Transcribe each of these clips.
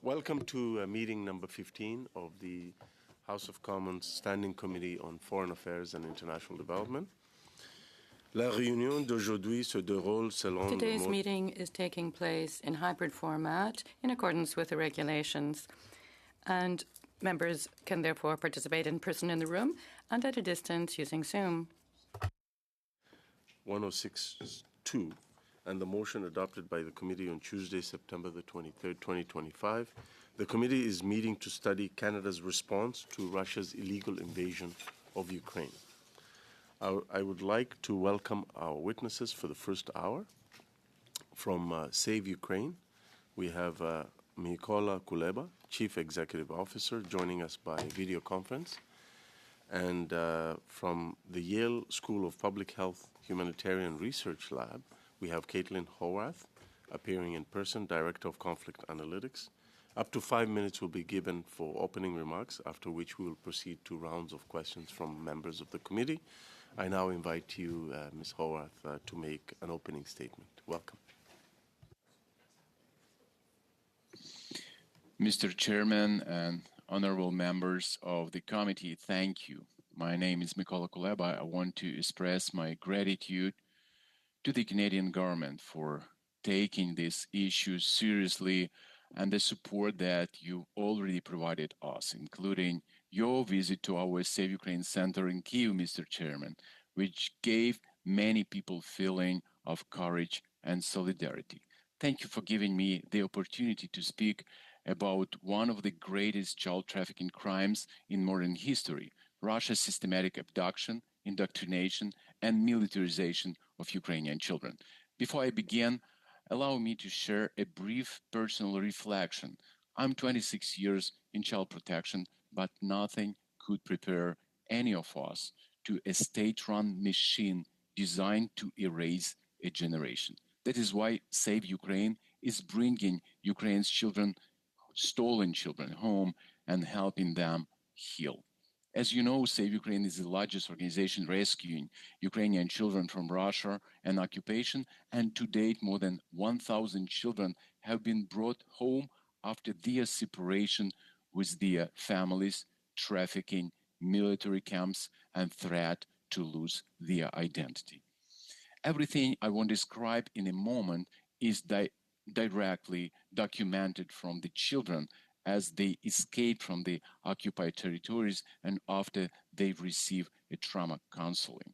Welcome to meeting number 15 of the House of Commons Standing Committee on Foreign Affairs and International Development. La réunion d'aujourd'hui se déroule selon Today's meeting is taking place in hybrid format in accordance with the regulations, and members can therefore participate in person in the room and at a distance using Zoom. 106.2 and the motion adopted by the committee on Tuesday, September the 23rd, 2025. The committee is meeting to study Canada's response to Russia's illegal invasion of Ukraine. I would like to welcome our witnesses for the first hour. From Save Ukraine, we have Mykola Kuleba, Chief Executive Officer, joining us by video conference. And from the Yale School of Public Health Humanitarian Research Lab, we have Caitlin Howarth, appearing in person, Director of Conflict Analytics. Up to 5 minutes will be given for opening remarks, after which we will proceed to rounds of questions from members of the committee. I now invite you, Ms. Howarth, to make an opening statement. Welcome. Mr. Chairman and honorable members of the committee, thank you. My name is Mykola Kuleba. I want to express my gratitude to the Canadian government for taking this issue seriously and the support that you already provided us, including your visit to our Save Ukraine Center in Kyiv, Mr. Chairman, which gave many people feeling of courage and solidarity. Thank you for giving me the opportunity to speak about one of the greatest child trafficking crimes in modern history, Russia's systematic abduction, indoctrination, and militarization of Ukrainian children. Before I begin, allow me to share a brief personal reflection. I'm 26 years in child protection, but nothing could prepare any of us to a state-run machine designed to erase a generation. That is why Save Ukraine is bringing Ukraine's children, stolen children, home and helping them heal. As you know, Save Ukraine is the largest organization rescuing Ukrainian children from Russia and occupation, and to date, more than 1,000 children have been brought home after their separation with their families, trafficking, military camps, and threat to lose their identity. Everything I want to describe in a moment is directly documented from the children as they escape from the occupied territories and after they receive a trauma counseling.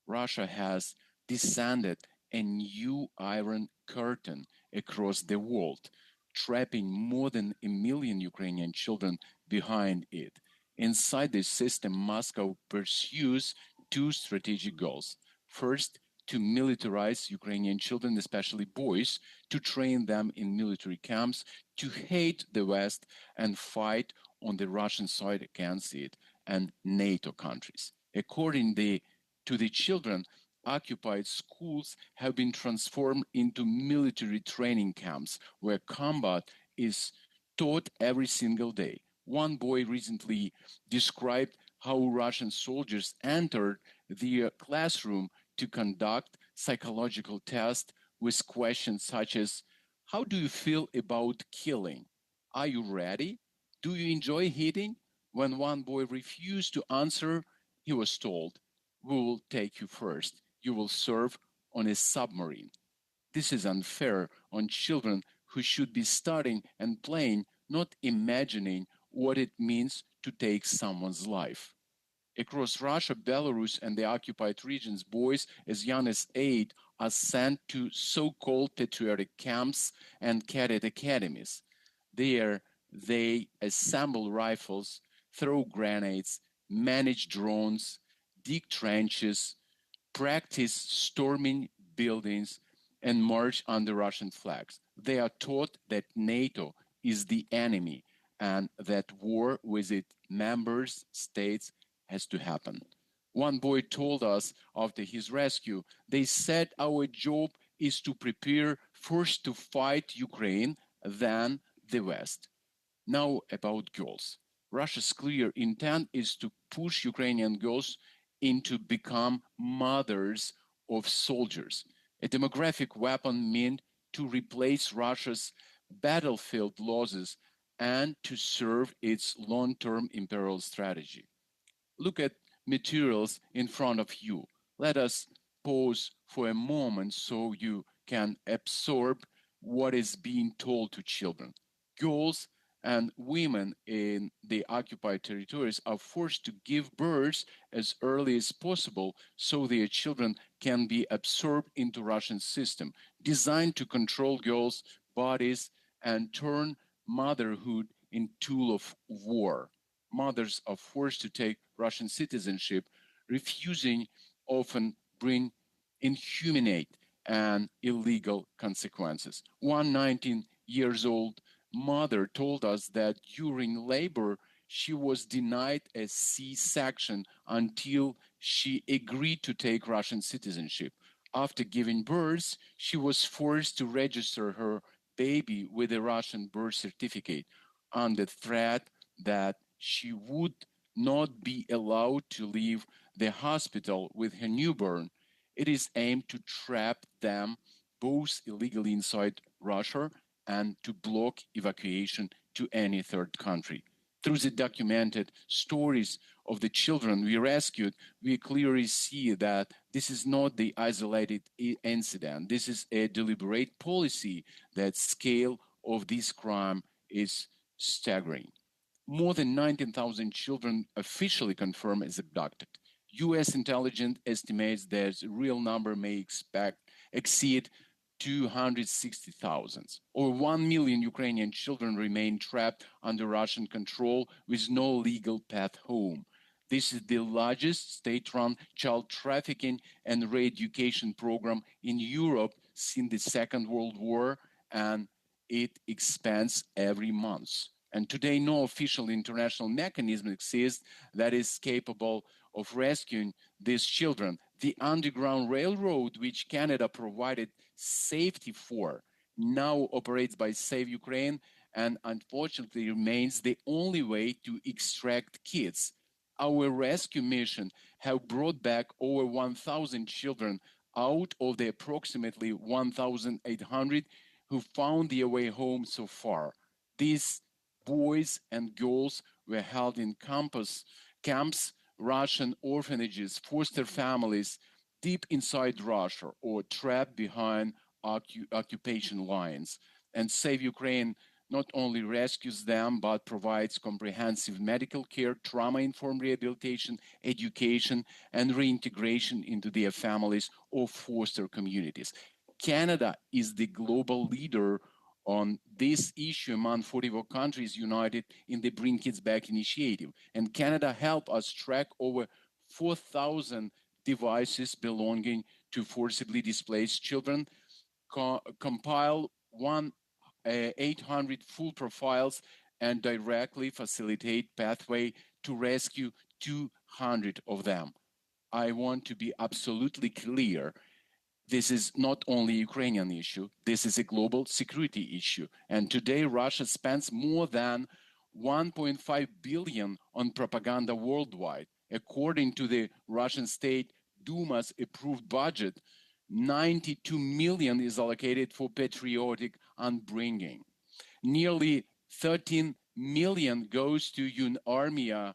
Russia has descended a new iron curtain across the world, trapping more than 1 million Ukrainian children behind it. Inside this system, Moscow pursues two strategic goals. First, to militarize Ukrainian children, especially boys, to train them in military camps, to hate the West and fight on the Russian side against it and NATO countries. According to the children, occupied schools have been transformed into military training camps where combat is taught every single day. One boy recently described how Russian soldiers entered the classroom to conduct psychological tests with questions such as, how do you feel about killing? Are you ready? Do you enjoy hitting? When one boy refused to answer, he was told, we will take you first. You will serve on a submarine. This is unfair on children who should be studying and playing, not imagining what it means to take someone's life. Across Russia, Belarus, and the occupied regions, boys as young as 8 are sent to so-called patriotic camps and cadet academies. There, they assemble rifles, throw grenades, manage drones, dig trenches, practice storming buildings, and march under Russian flags. They are taught that NATO is the enemy and that war with its member states has to happen. One boy told us after his rescue, they said our job is to prepare first to fight Ukraine, then the West. Now about girls. Russia's clear intent is to push Ukrainian girls into become mothers of soldiers, a demographic weapon meant to replace Russia's battlefield losses and to serve its long-term imperial strategy. Look at materials in front of you. Let us pause for a moment so you can absorb what is being told to children. Girls and women in the occupied territories are forced to give birth as early as possible so their children can be absorbed into Russian system, designed to control girls' bodies and turn motherhood into tool of war. Mothers are forced to take Russian citizenship, refusing often bring inhumane and illegal consequences. One 19 years old mother told us that during labor, she was denied a C-section until she agreed to take Russian citizenship. After giving birth, she was forced to register her baby with a Russian birth certificate under threat that she would not be allowed to leave the hospital with her newborn. It is aimed to trap them both illegally inside Russia and to block evacuation to any third country. Through the documented stories of the children we rescued, we clearly see that this is not the isolated incident. This is a deliberate policy. That scale of this crime is staggering. More than 19,000 children officially confirmed as abducted. U.S. intelligence estimates that the real number may exceed 260,000. Over 1 million Ukrainian children remain trapped under Russian control with no legal path home. This is the largest state-run child trafficking and re-education program in Europe since the Second World War, and it expands every month. And today, no official international mechanism exists that is capable of rescuing these children. The Underground Railroad, which Canada provided safety for, now operates by Save Ukraine and unfortunately remains the only way to extract kids. Our rescue mission have brought back over 1,000 children out of the approximately 1,800 who found their way home so far. These boys and girls were held in camps, Russian orphanages, foster families deep inside Russia or trapped behind occupation lines. And Save Ukraine not only rescues them, but provides comprehensive medical care, trauma-informed rehabilitation, education, and reintegration into their families or foster communities. Canada is the global leader on this issue among 44 countries united in the Bring Kids Back initiative. And Canada helped us track over 4,000 devices belonging to forcibly displaced children, compile 800 full profiles, and directly facilitate pathway to rescue 200 of them. I want to be absolutely clear. This is not only a Ukrainian issue. This is a global security issue. And today, Russia spends more than 1.5 billion on propaganda worldwide. According to the Russian State Duma's approved budget, 92 million is allocated for patriotic upbringing. Nearly 13 million goes to UNARMIA,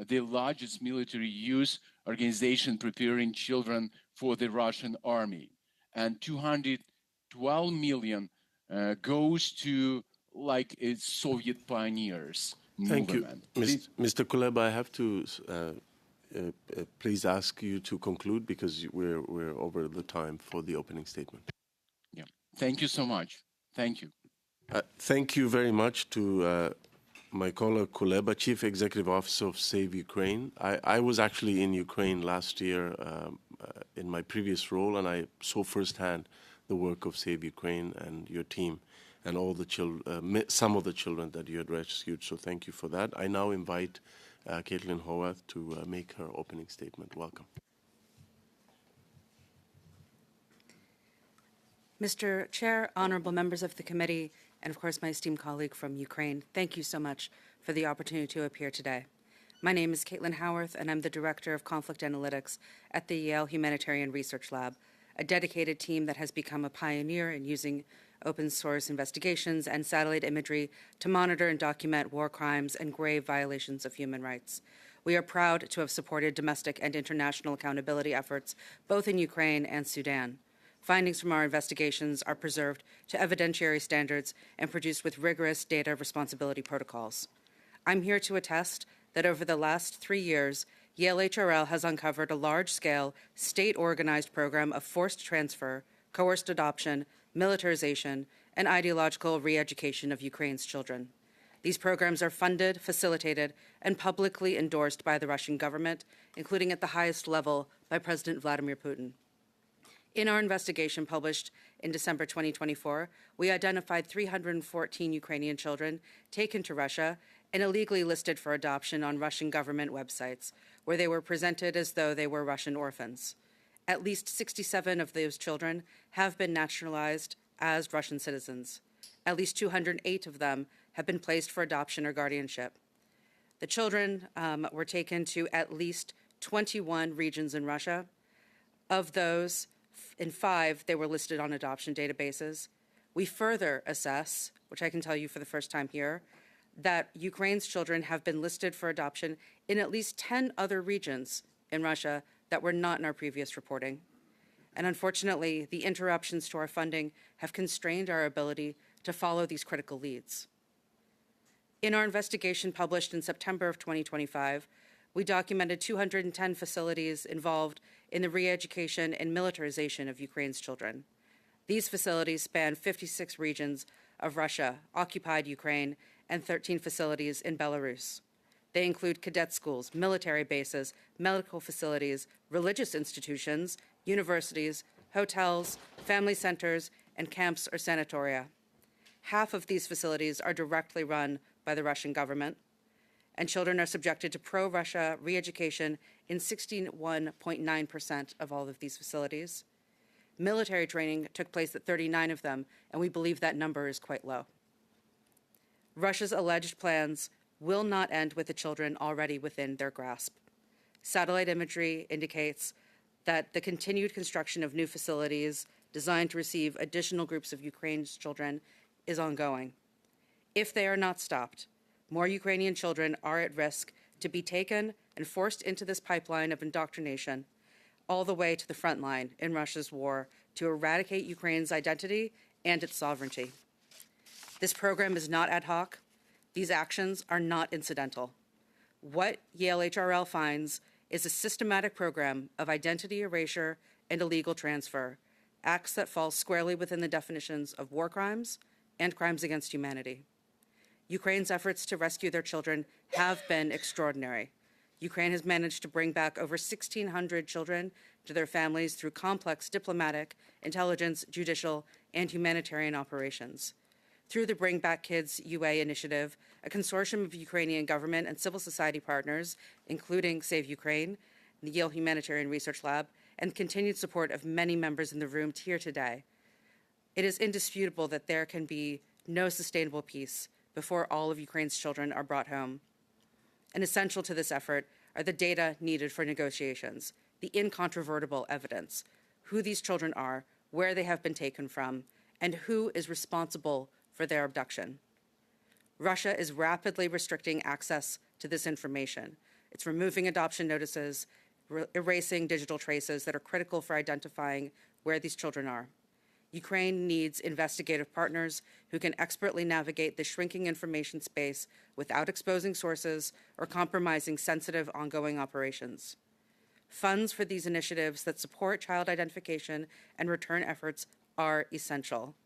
the largest military youth organization preparing children for the Russian army. And 212 million goes to like a Soviet pioneers movement. Thank you. Mr. Kuleba, I have to please ask you to conclude because we're over the time for the opening statement. Yeah. Thank you so much. Thank you. Thank you very much to Mykola Kuleba, Chief Executive Officer of Save Ukraine. I was actually in Ukraine last year in my previous role, and I saw firsthand the work of Save Ukraine and your team and all the children, some of the children that you had rescued. So thank you for that. I now invite Caitlin Howarth to make her opening statement. Welcome. Mr. Chair, honorable members of the committee, and of course my esteemed colleague from Ukraine, thank you so much for the opportunity to appear today. My name is Caitlin Howarth, and I'm the Director of Conflict Analytics at the Yale Humanitarian Research Lab, a dedicated team that has become a pioneer in using open source investigations, and satellite imagery to monitor and document war crimes and grave violations of human rights. We are proud to have supported domestic and international accountability efforts both in Ukraine and Sudan. Findings from our investigations are preserved to evidentiary standards and produced with rigorous data responsibility protocols. I'm here to attest that over the last 3 years, Yale HRL has uncovered a large-scale, state-organized program of forced transfer, coerced adoption, militarization, and ideological re-education of Ukraine's children. These programs are funded, facilitated, and publicly endorsed by the Russian government, including at the highest level by President Vladimir Putin. In our investigation published in December 2024, we identified 314 Ukrainian children taken to Russia and illegally listed for adoption on Russian government websites, where they were presented as though they were Russian orphans. At least 67 of those children have been naturalized as Russian citizens. At least 208 of them have been placed for adoption or guardianship. The children were taken to at least 21 regions in Russia. Of those, in 5, they were listed on adoption databases. We further assess, which I can tell you for the first time here, that Ukraine's children have been listed for adoption in at least 10 other regions in Russia that were not in our previous reporting. And unfortunately, the interruptions to our funding have constrained our ability to follow these critical leads. In our investigation published in September of 2025, we documented 210 facilities involved in the re-education and militarization of Ukraine's children. These facilities span 56 regions of Russia, occupied Ukraine, and 13 facilities in Belarus. They include cadet schools, military bases, medical facilities, religious institutions, universities, hotels, family centers, and camps or sanatoria. Half of these facilities are directly run by the Russian government, and children are subjected to pro-Russia re-education in 61.9% of all of these facilities. Military training took place at 39 of them, and we believe that number is quite low. Russia's alleged plans will not end with the children already within their grasp. Satellite imagery indicates that the continued construction of new facilities designed to receive additional groups of Ukraine's children is ongoing. If they are not stopped, more Ukrainian children are at risk to be taken and forced into this pipeline of indoctrination, all the way to the front line in Russia's war to eradicate Ukraine's identity and its sovereignty. This program is not ad hoc. These actions are not incidental. What Yale HRL finds is a systematic program of identity erasure and illegal transfer, acts that fall squarely within the definitions of war crimes and crimes against humanity. Ukraine's efforts to rescue their children have been extraordinary. Ukraine has managed to bring back over 1,600 children to their families through complex diplomatic, intelligence, judicial, and humanitarian operations. Through the Bring Back Kids UA initiative, a consortium of Ukrainian government and civil society partners, including Save Ukraine, the Yale Humanitarian Research Lab, and continued support of many members in the room here today, it is indisputable that there can be no sustainable peace before all of Ukraine's children are brought home. And essential to this effort are the data needed for negotiations, the incontrovertible evidence, who these children are, where they have been taken from, and who is responsible for their abduction. Russia is rapidly restricting access to this information. It's removing adoption notices, erasing digital traces that are critical for identifying where these children are. Ukraine needs investigative partners who can expertly navigate the shrinking information space without exposing sources or compromising sensitive ongoing operations. Funds for these initiatives that support child identification and return efforts are essential.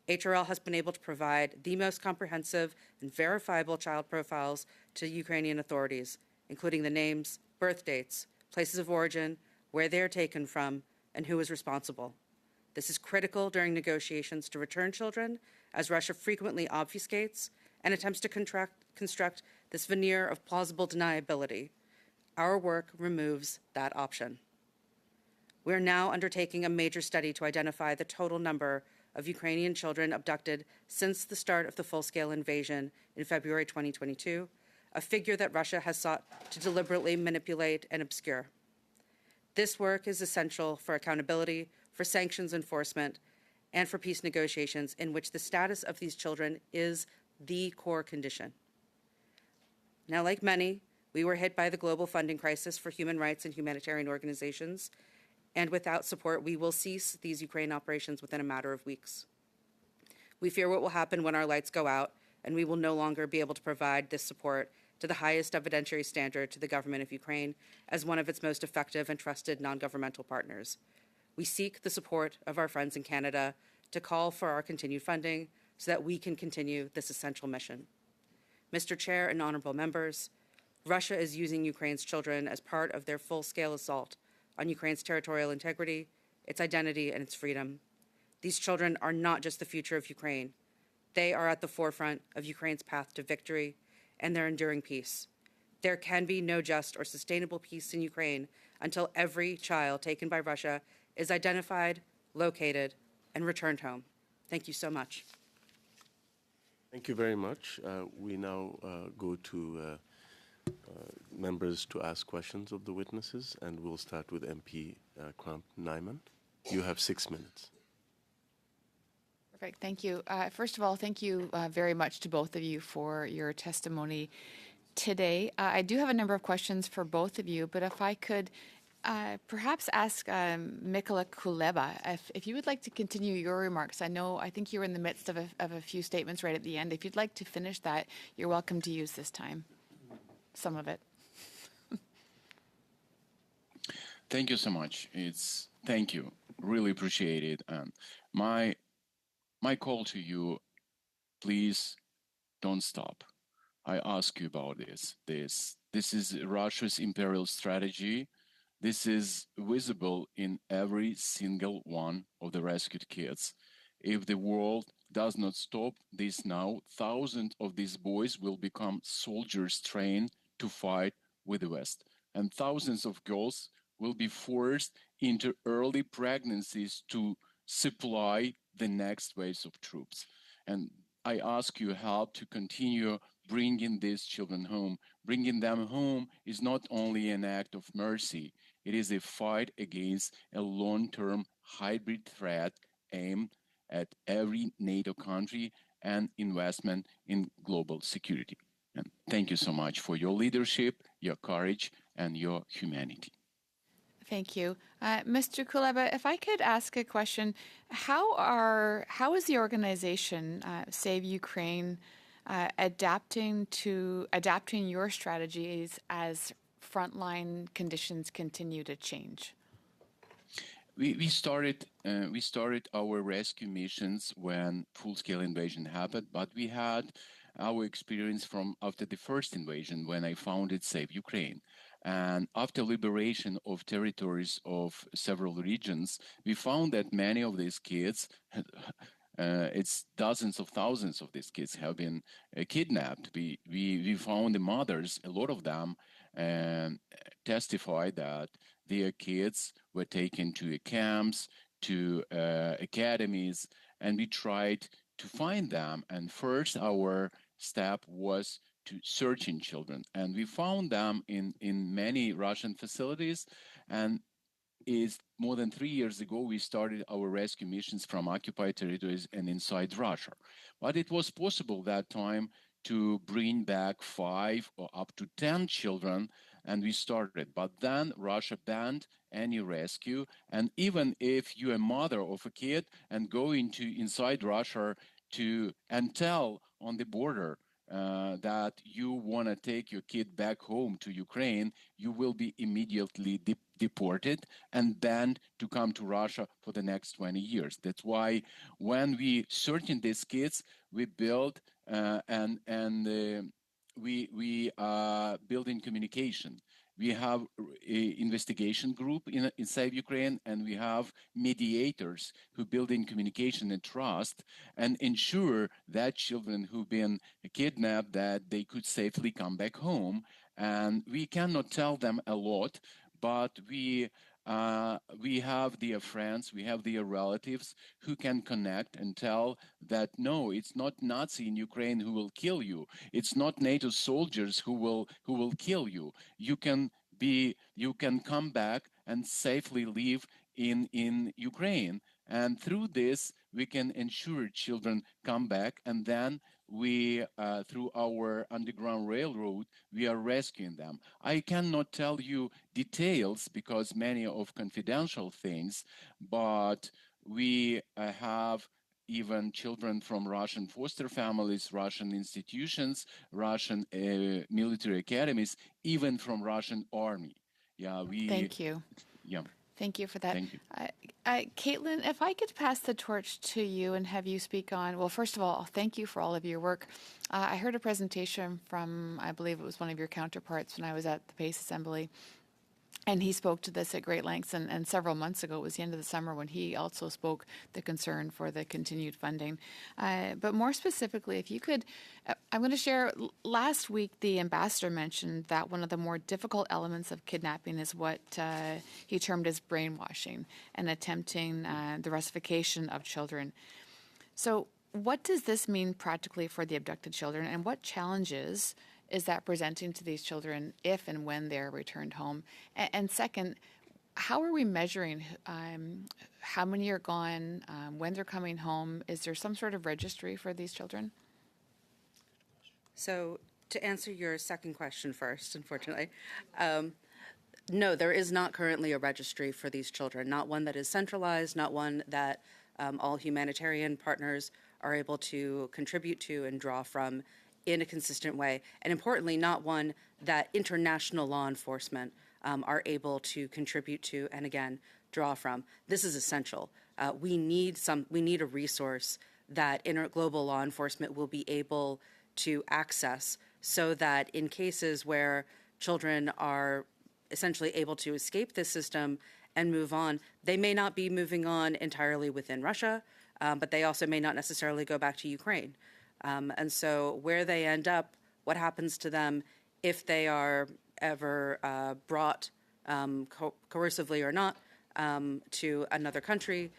HRL has been able to provide the most comprehensive and verifiable child profiles to Ukrainian authorities, including the names, birth dates, places of origin, where they are taken from, and who is responsible. This is critical during negotiations to return children, as Russia frequently obfuscates and attempts to construct this veneer of plausible deniability. Our work removes that option. We are now undertaking a major study to identify the total number of Ukrainian children abducted since the start of the full-scale invasion in February 2022, a figure that Russia has sought to deliberately manipulate and obscure. This work is essential for accountability, for sanctions enforcement, and for peace negotiations in which the status of these children is the core condition. Now, like many, we were hit by the global funding crisis for human rights and humanitarian organizations, and without support, we will cease these Ukraine operations within a matter of weeks. We fear what will happen when our lights go out, and we will no longer be able to provide this support to the highest evidentiary standard to the government of Ukraine as one of its most effective and trusted non-governmental partners. We seek the support of our friends in Canada to call for our continued funding so that we can continue this essential mission. Mr. Chair and honorable members, Russia is using Ukraine's children as part of their full-scale assault on Ukraine's territorial integrity, its identity, and its freedom. These children are not just the future of Ukraine. They are at the forefront of Ukraine's path to victory and their enduring peace. There can be no just or sustainable peace in Ukraine until every child taken by Russia is identified, located, and returned home. Thank you so much. Thank you very much. We now go to members to ask questions of the witnesses, and we'll start with MP Kramp-Nyman. You have 6 minutes. Perfect. Thank you. First of all, thank you very much to both of you for your testimony today. I do have a number of questions for both of you, but if I could perhaps ask Mykola Kuleba, if you would like to continue your remarks. I think you're in the midst of a few statements right at the end. If you'd like to finish that, you're welcome to use this time, some of it. Thank you so much. Thank you. Really appreciate it. My call to you, please don't stop. I ask you about this. This is Russia's imperial strategy. This is visible in every single one of the rescued kids. If the world does not stop this now, thousands of these boys will become soldiers trained to fight with the West. And thousands of girls will be forced into early pregnancies to supply the next waves of troops. And I ask you help to continue bringing these children home. Bringing them home is not only an act of mercy, it is a fight against a long-term hybrid threat aimed at every NATO country and investment in global security. And thank you so much for your leadership, your courage, and your humanity. Thank you. Mr. Kuleba, if I could ask a question, how is the organization Save Ukraine adapting your strategies as frontline conditions continue to change? We started our rescue missions when full-scale invasion happened, but we had our experience from after the first invasion when I founded Save Ukraine. And after liberation of territories of several regions, we found that many of these kids, it's dozens of thousands of these kids have been kidnapped. We found the mothers, a lot of them testified that their kids were taken to camps, to academies, and we tried to find them. And first, our step was to searching children, and we found them in many Russian facilities. And is more than 3 years ago we started our rescue missions from occupied territories and inside Russia. But it was possible that time to bring back 5 or up to 10 children, and we started. But then Russia banned any rescue, and even if you're a mother of a kid and go inside Russia and tell on the border that you want to take your kid back home to Ukraine, you will be immediately deported and banned to come to Russia for the next 20 years. That's why when we searching these kids, we build we are building communication. We have an investigation group inside Ukraine, and we have mediators who build in communication and trust and ensure that children who've been kidnapped, that they could safely come back home. And we cannot tell them a lot, but we have their friends, we have their relatives who can connect and tell that no, it's not Nazi in Ukraine who will kill you. It's not NATO soldiers who will kill you. You can come back and safely live in Ukraine. And through this, we can ensure children come back, and then we, through our underground railroad, we are rescuing them. I cannot tell you details because many of confidential things, but we have even children from Russian foster families, Russian institutions, Russian military academies, even from Russian army. Yeah, Thank you. yeah, Thank you for that. thank you. Caitlin, if I could pass the torch to you and have you speak on, well, first of all, thank you for all of your work. I heard a presentation from, I believe it was one of your counterparts when I was at the PACE Assembly, and he spoke to this at great lengths, and several months ago, it was the end of the summer when he also spoke the concern for the continued funding. But more specifically, if you could, I'm going to share, last week the ambassador mentioned that one of the more difficult elements of kidnapping is what he termed as brainwashing and attempting the Russification of children. So what does this mean practically for the abducted children, and what challenges is that presenting to these children if and when they're returned home? And second, how are we measuring how many are gone, when they're coming home? Is there some sort of registry for these children? So to answer your second question first, unfortunately, no, there is not currently a registry for these children, not one that is centralized, not one that all humanitarian partners are able to contribute to and draw from in a consistent way, and importantly, not one that international law enforcement are able to contribute to and again draw from. This is essential. We need a resource that global law enforcement will be able to access, so that in cases where children are essentially able to escape this system and move on, they may not be moving on entirely within Russia, but they also may not necessarily go back to Ukraine. And so where they end up, what happens to them if they are ever brought coercively or not to another country,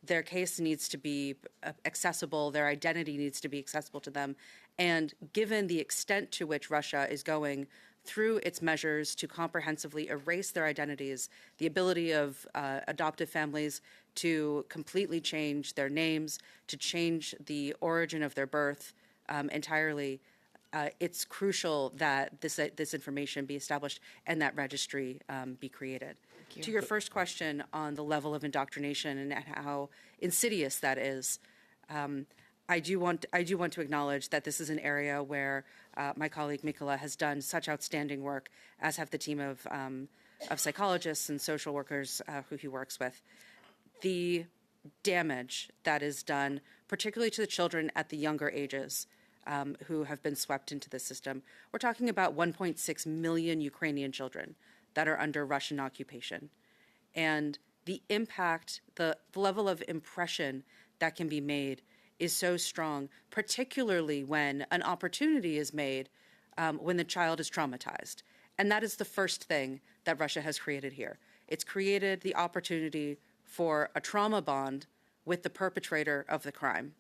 their case needs to be accessible, their identity needs to be accessible to them. And given the extent to which Russia is going through its measures to comprehensively erase their identities, the ability of adoptive families to completely change their names, to change the origin of their birth entirely, it's crucial that this information be established and that registry be created. To your first question on the level of indoctrination and how insidious that is, I do want to acknowledge that this is an area where my colleague Mikola has done such outstanding work, as have the team of psychologists and social workers who he works with. The damage that is done, particularly to the children at the younger ages who have been swept into the system. We're talking about 1.6 million Ukrainian children that are under Russian occupation. And the impact, the level of impression that can be made is so strong, particularly when an opportunity is made when the child is traumatized. And that is the first thing that Russia has created here. It's created the opportunity for a trauma bond with the perpetrator of the crime.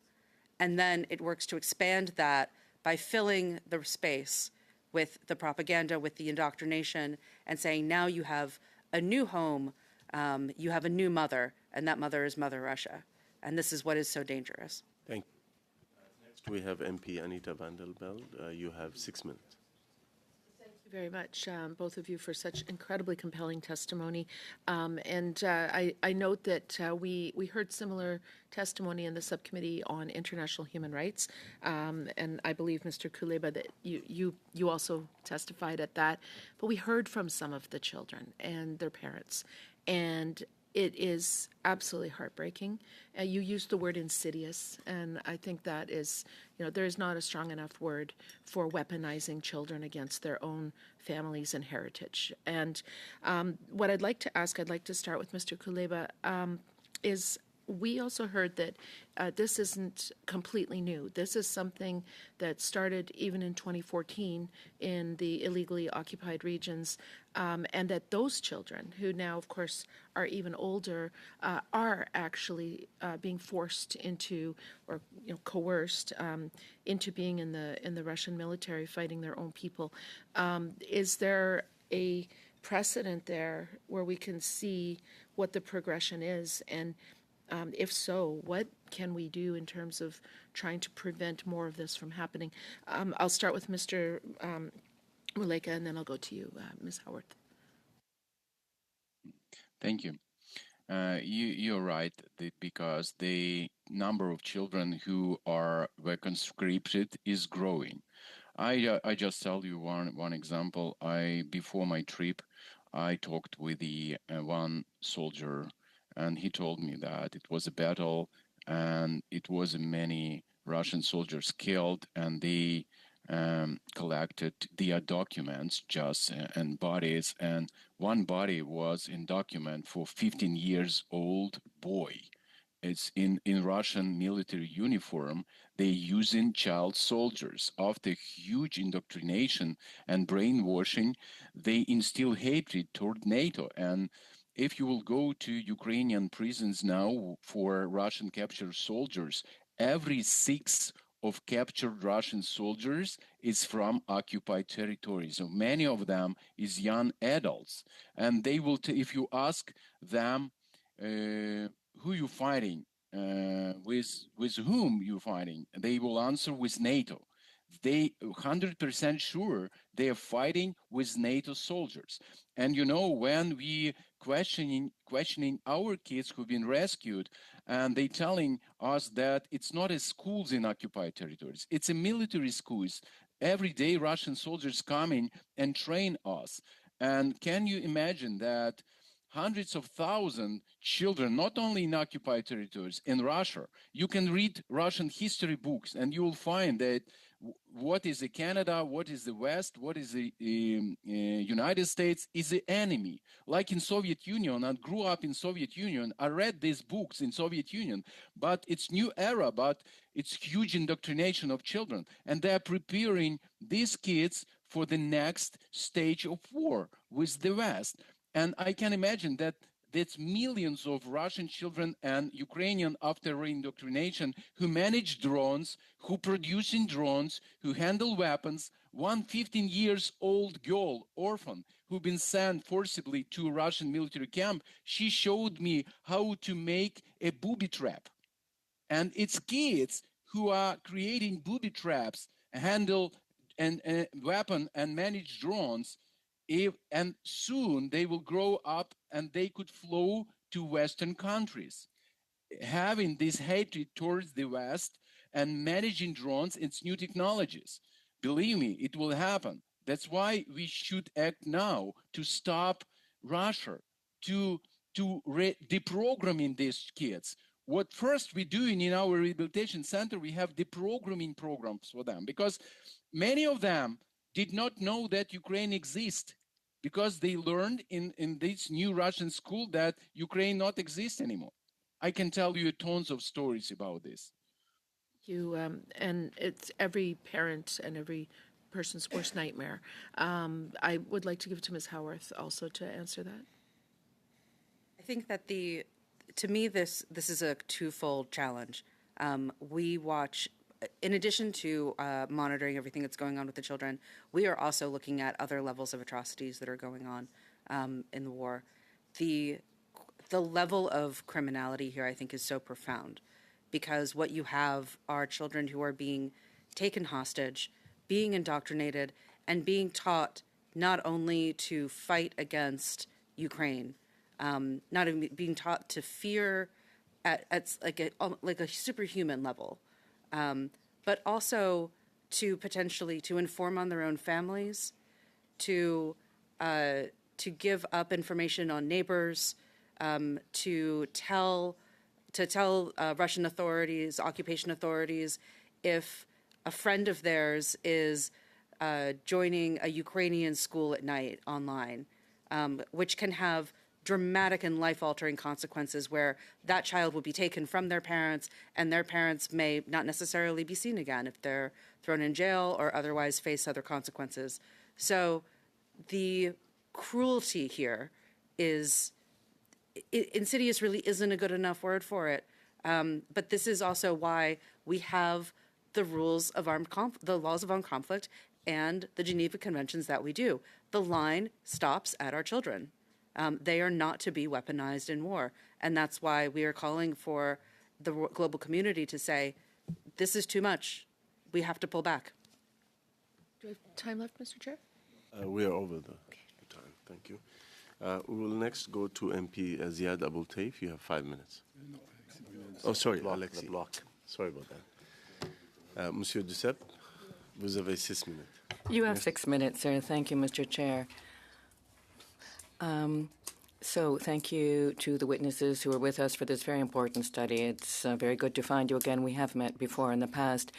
And then it works to expand that by filling the space with the propaganda, with the indoctrination, and saying, now you have a new home, you have a new mother, and that mother is Mother Russia. And this is what is so dangerous. Thank you. Next, we have MP Anita Vandelbeld. You have 6 minutes. Thank you very much, both of you, for such incredibly compelling testimony. I note that we heard similar testimony in the subcommittee on international human rights, and I believe, Mr. Kuleba, that you also testified at that. But we heard from some of the children and their parents, and it is absolutely heartbreaking. You used the word insidious, and I think that is, there is not a strong enough word for weaponizing children against their own families and heritage. And what I'd like to ask, I'd like to start with Mr. Kuleba, is we also heard that this isn't completely new. This is something that started even in 2014 in the illegally occupied regions, and that those children, who now, of course, are even older, are actually being forced into, or coerced into being in the Russian military, fighting their own people. Is there a precedent there where we can see what the progression is? And If so, what can we do in terms of trying to prevent more of this from happening? I'll start with Mr. Muleka, and then I'll go to you, Ms. Howarth. Thank you. You're right, because the number of children who were conscripted is growing. I just tell you one example. Before my trip, I talked with the one soldier, and he told me that it was a battle, and it was many Russian soldiers killed, and they collected their documents just and bodies, and one body was in document for 15 years old boy. It's in Russian military uniform. They're using child soldiers. After huge indoctrination and brainwashing, they instill hatred toward NATO. And if you will go to Ukrainian prisons now for Russian captured soldiers, every sixth of captured Russian soldiers is from occupied territories. So many of them is young adults. And they will, if you ask them, who you fighting, with whom you fighting, they will answer with NATO. They 100% sure they are fighting with NATO soldiers. And when we questioning our kids who've been rescued, and they telling us that it's not a schools in occupied territories, it's a military schools. Every day Russian soldiers coming and train us. And can you imagine that hundreds of thousands children, not only in occupied territories, in Russia? You can read Russian history books, and you will find that what is the Canada, what is the West, what is the United States is the enemy. Like in Soviet Union, I grew up in Soviet Union. I read these books in Soviet Union, but it's new era, but it's huge indoctrination of children. And they're preparing these kids for the next stage of war with the West. And I can imagine that that's millions of Russian children and Ukrainian after indoctrination who manage drones, who producing drones, who handle weapons. One 15 years old girl, orphan, who been sent forcibly to a Russian military camp, she showed me how to make a booby trap. And it's kids who are creating booby traps, handle and weapon and manage drones. And soon they will grow up and they could flow to Western countries. Having this hatred towards the West and managing drones, it's new technologies. Believe me, it will happen. That's why we should act now to stop Russia, to deprogramming these kids. What first we're doing in our rehabilitation center, we have deprogramming programs for them, because many of them did not know that Ukraine exists, because they learned in this new Russian school that Ukraine not exist anymore. I can tell you tons of stories about this. You and it's every parent and every person's worst nightmare. I would like to give it to Ms. Howarth also to answer that. I think that to me, this is a twofold challenge. We watch, in addition to monitoring everything that's going on with the children, we are also looking at other levels of atrocities that are going on in the war. The level of criminality here, I think, is so profound, because what you have are children who are being taken hostage, being indoctrinated, and being taught not only to fight against Ukraine, not even being taught to fear at like a superhuman level, but also to potentially to inform on their own families, to give up information on neighbors, to tell Russian authorities, occupation authorities, if a friend of theirs is joining a Ukrainian school at night online, which can have dramatic and life-altering consequences, where that child will be taken from their parents, and their parents may not necessarily be seen again if they're thrown in jail or otherwise face other consequences. So the cruelty here is insidious. Really isn't a good enough word for it. But this is also why we have the rules of the laws of armed conflict and the Geneva Conventions that we do. The line stops at our children. They are not to be weaponized in war. And that's why we are calling for the global community to say, this is too much. We have to pull back. Do we have time left, Mr. Chair? We are over the time. Thank you. We will next go to MP Ziad Abul Taif. You have 5 minutes. Oh, sorry, Alexis. Sorry about that. Monsieur Duceppe, vous avez 6 minutes. You have 6 minutes, sir. Thank you, Mr. Chair. So thank you to the witnesses who are with us for this very important study. It's very good to find you again. We have met before in the past.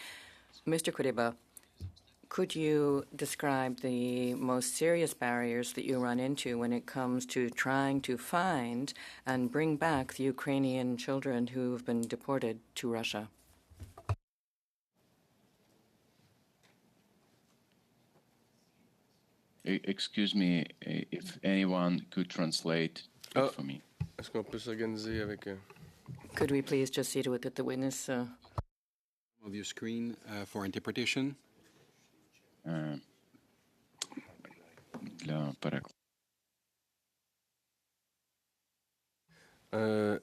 Mr. Kuriba, could you describe the most serious barriers that you run into when it comes to trying to find and bring back the Ukrainian children who have been deported to Russia? Excuse me, if anyone could translate it for me. Est-ce qu'on peut s'organiser avec... Could we please just see to it that the witness... Of your screen for interpretation.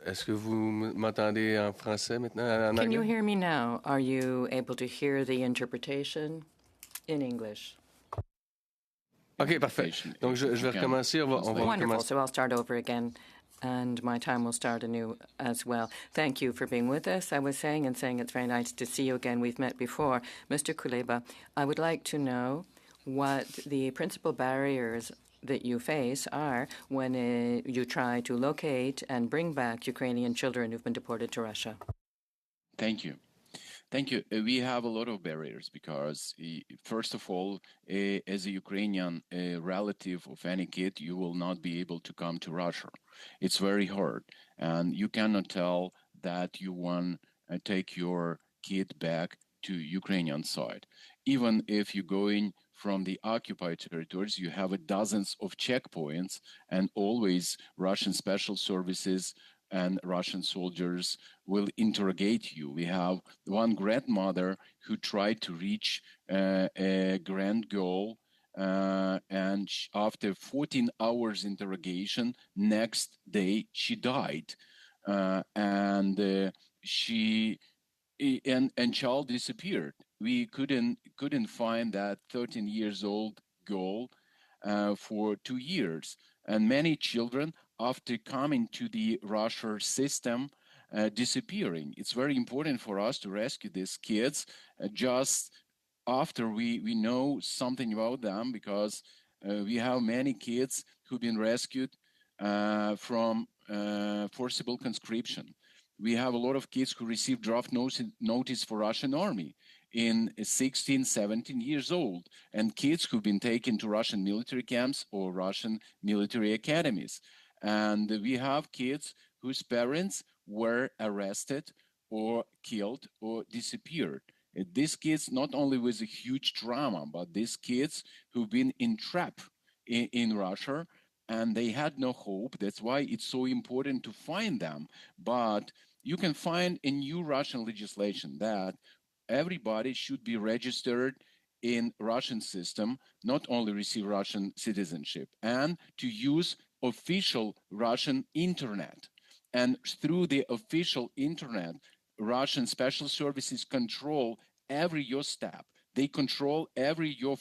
Est-ce que vous m'entendez en français maintenant? En Can you anglais? hear me now? Are you able to hear the interpretation in English? OK, parfait. Donc, je vais recommencer. On va Wonderful. recommencer. So I'll start over again, and my time will start anew as well. Thank you for being with us. I was saying it's very nice to see you again. We've met before. Mr. Kuleba, I would like to know what the principal barriers that you face are when you try to locate and bring back Ukrainian children who've been deported to Russia. Thank you. Thank you. We have a lot of barriers because, first of all, as a Ukrainian relative of any kid, you will not be able to come to Russia. It's very hard, and you cannot tell that you want to take your kid back to Ukrainian side. Even if you're going from the occupied territories, you have dozens of checkpoints, and always Russian special services and Russian soldiers will interrogate you. We have one grandmother who tried to reach a grand goal, and after 14 hours interrogation, next day she died, and child disappeared. We couldn't find that 13 years old girl for 2 years, and many children, after coming to the Russia system, disappearing. It's very important for us to rescue these kids just after we know something about them, because we have many kids who've been rescued from forcible conscription. We have a lot of kids who received draft notice for Russian army in 16, 17 years old, and kids who've been taken to Russian military camps or Russian military academies. And we have kids whose parents were arrested or killed or disappeared. These kids not only with a huge trauma, but these kids who've been entrapped in Russia, and they had no hope. That's why it's so important to find them. But you can find in new Russian legislation that everybody should be registered in Russian system, not only receive Russian citizenship, and to use official Russian internet. And through the official internet, Russian special services control every your step. They control every your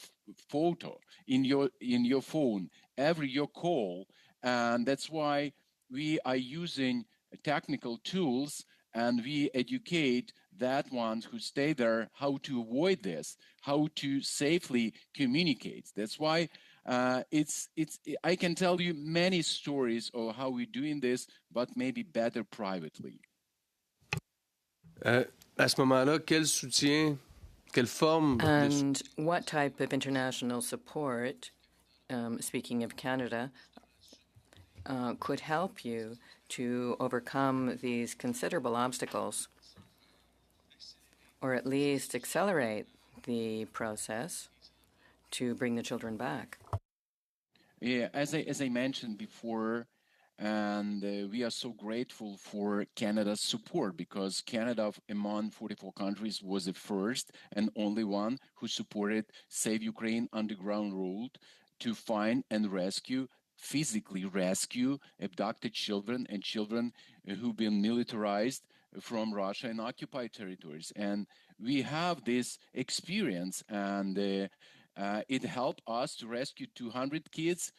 photo in your phone, every your call. And that's why we are using technical tools, and we educate that ones who stay there how to avoid this, how to safely communicate. That's why I can tell you many stories of how we're doing this, but maybe better privately. À ce moment-là, quel soutien, quelle forme And what type of international support, speaking of Canada, could help you to overcome these considerable obstacles, or at least accelerate the process to bring the children back? Yeah, as I mentioned before, and we are so grateful for Canada's support, because Canada, among 44 countries, was the first and only one who supported Save Ukraine Underground Road to find and rescue physically rescue abducted children and children who've been militarized from Russia and occupied territories. And we have this experience, and it helped us to rescue 200 kids.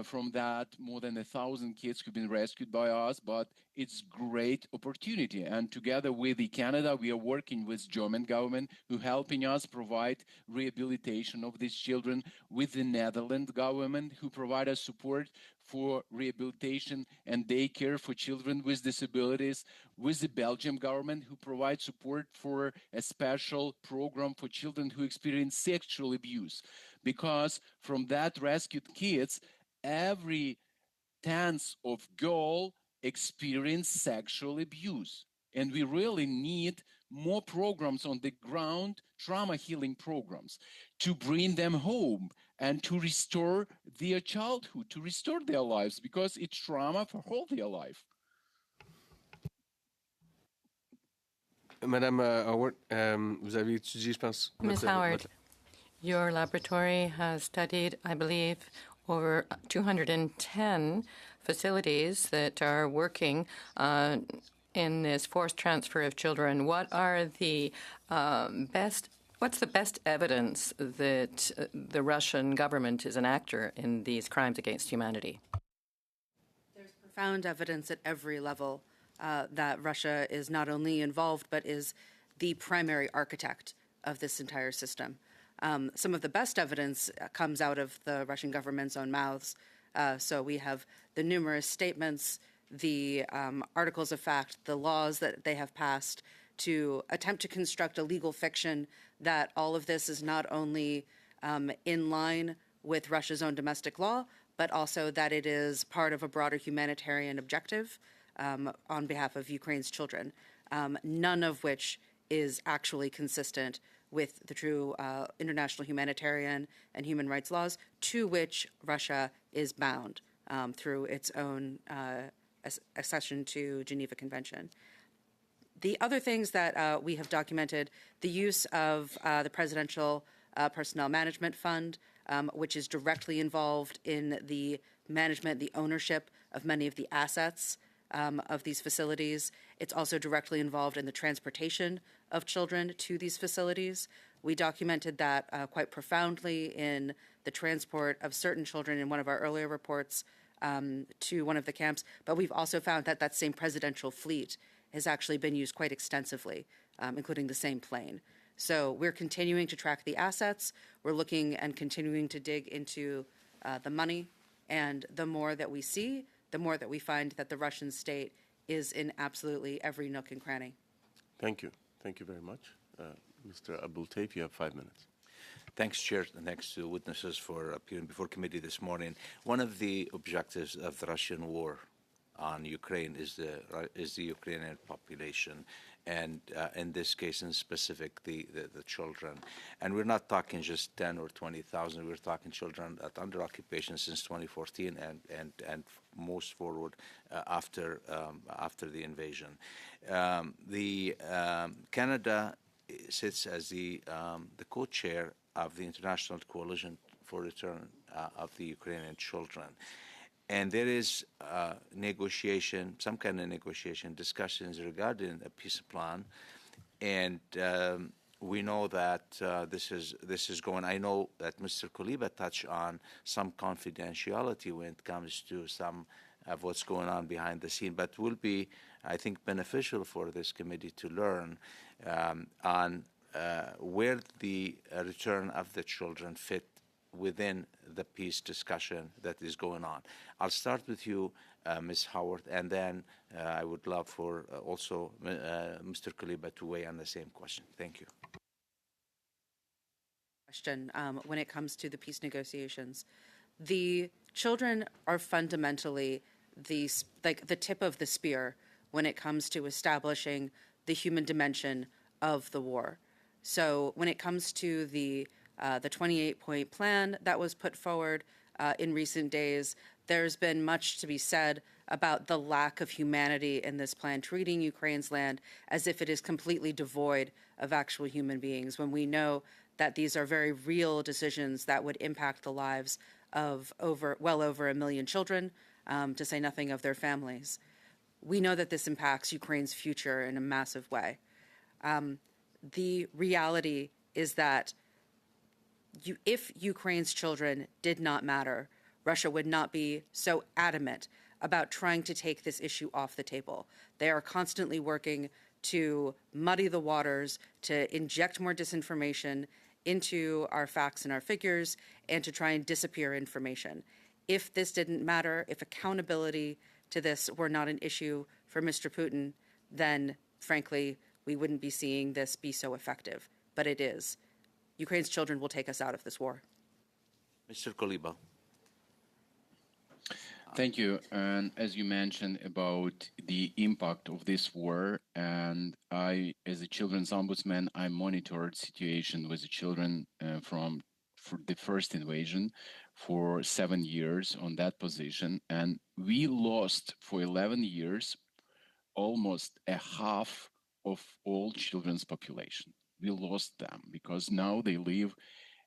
From that, more than 1,000 kids have been rescued by us, but it's great opportunity. And together with Canada, we are working with German government who helping us provide rehabilitation of these children, with the Netherlands government who provide us support for rehabilitation and daycare for children with disabilities, with the Belgian government who provides support for a special program for children who experience sexual abuse. Because from that rescued kids, every 10th of girl experience sexual abuse. And we really need more programs on the ground, trauma healing programs, to bring them home and to restore their childhood, to restore their lives, because it's trauma for all their life. Madame Howard, vous avez étudié, je pense. Ms. Howard, your laboratory has studied, I believe, over 210 facilities that are working in this forced transfer of children. What are the what's the best evidence that the Russian government is an actor in these crimes against humanity? There's profound evidence at every level that Russia is not only involved, but is the primary architect of this entire system. Some of the best evidence comes out of the Russian government's own mouths. So we have the numerous statements, the articles of fact, the laws that they have passed to attempt to construct a legal fiction that all of this is not only in line with Russia's own domestic law, but also that it is part of a broader humanitarian objective on behalf of Ukraine's children, none of which is actually consistent with the true international humanitarian and human rights laws to which Russia is bound through its own accession to Geneva Convention. The other things that we have documented, the use of the Presidential Personnel Management Fund, which is directly involved in the management, the ownership of many of the assets of these facilities. It's also directly involved in the transportation of children to these facilities. We documented that quite profoundly in the transport of certain children in one of our earlier reports to one of the camps, but we've also found that that same presidential fleet has actually been used quite extensively, including the same plane. So we're continuing to track the assets. We're looking and continuing to dig into the money, and the more that we see, the more that we find that the Russian state is in absolutely every nook and cranny. Thank you. Thank you very much. Mr. Abultaif, you have 5 minutes. Thanks, Chair, and thanks to witnesses for appearing before committee this morning. One of the objectives of the Russian war on Ukraine is the Ukrainian population, and in this case, in specific, the children. And we're not talking just 10 or 20,000. We're talking children that under occupation since 2014 and most forward after the invasion. Canada sits as the co-chair of the International Coalition for Return of the Ukrainian Children. And there is negotiation, some kind of negotiation, discussions regarding a peace plan. And we know that this is going. I know that Mr. Kuleba touched on some confidentiality when it comes to some of what's going on behind the scene, but will be, I think, beneficial for this committee to learn on where the return of the children fit within the peace discussion that is going on. I'll start with you, Ms. Howard, and then I would love for also Mr. Kuleba to weigh on the same question. Thank you. Question when it comes to the peace negotiations. The children are fundamentally the tip of the spear when it comes to establishing the human dimension of the war. So when it comes to the 28-point plan that was put forward in recent days, there's been much to be said about the lack of humanity in this plan, treating Ukraine's land as if it is completely devoid of actual human beings, when we know that these are very real decisions that would impact the lives of well over 1 million children, to say nothing of their families. We know that this impacts Ukraine's future in a massive way. The reality is that if Ukraine's children did not matter, Russia would not be so adamant about trying to take this issue off the table. They are constantly working to muddy the waters, to inject more disinformation into our facts and our figures, and to try and disappear information. If this didn't matter, if accountability to this were not an issue for Mr. Putin, then, frankly, we wouldn't be seeing this be so effective. But it is. Ukraine's children will take us out of this war. Mr. Koliba. Thank you. And as you mentioned about the impact of this war, and I, as a children's ombudsman, I monitored situation with the children for the first invasion for 7 years on that position, and we lost for 11 years almost a half of all children's population. We lost them because now they live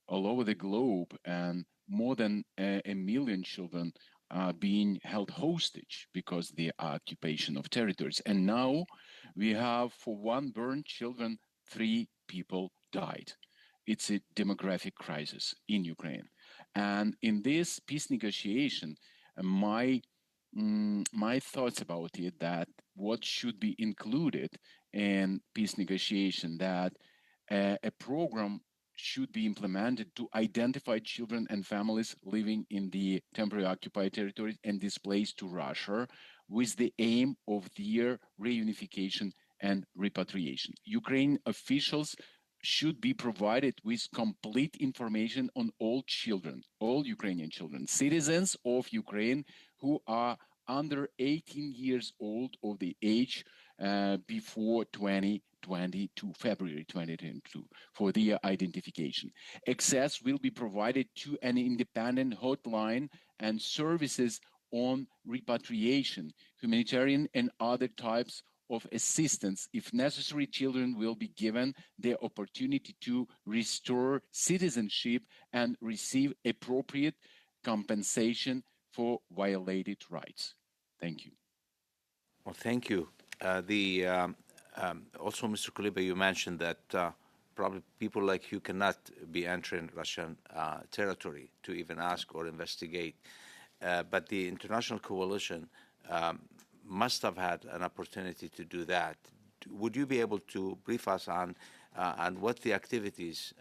all over the globe, and more than a million children are being held hostage because of the occupation of territories. And now we have, for one burned children, 3 people died. It's a demographic crisis in Ukraine. And in this peace negotiation, my thoughts about it, that what should be included in peace negotiation, that a program should be implemented to identify children and families living in the temporary occupied territories and displaced to Russia with the aim of their reunification and repatriation. Ukraine officials should be provided with complete information on all children, all Ukrainian children, citizens of Ukraine who are under 18 years old of the age before 2022, February 2022, for their identification. Access will be provided to an independent hotline and services on repatriation, humanitarian and other types of assistance. If necessary, children will be given the opportunity to restore citizenship and receive appropriate compensation for violated rights. Thank you. Well, thank you. Also, Mr. Kuliba, you mentioned that probably people like you cannot be entering Russian territory to even ask or investigate. But the international coalition must have had an opportunity to do that. Would you be able to brief us on what the activities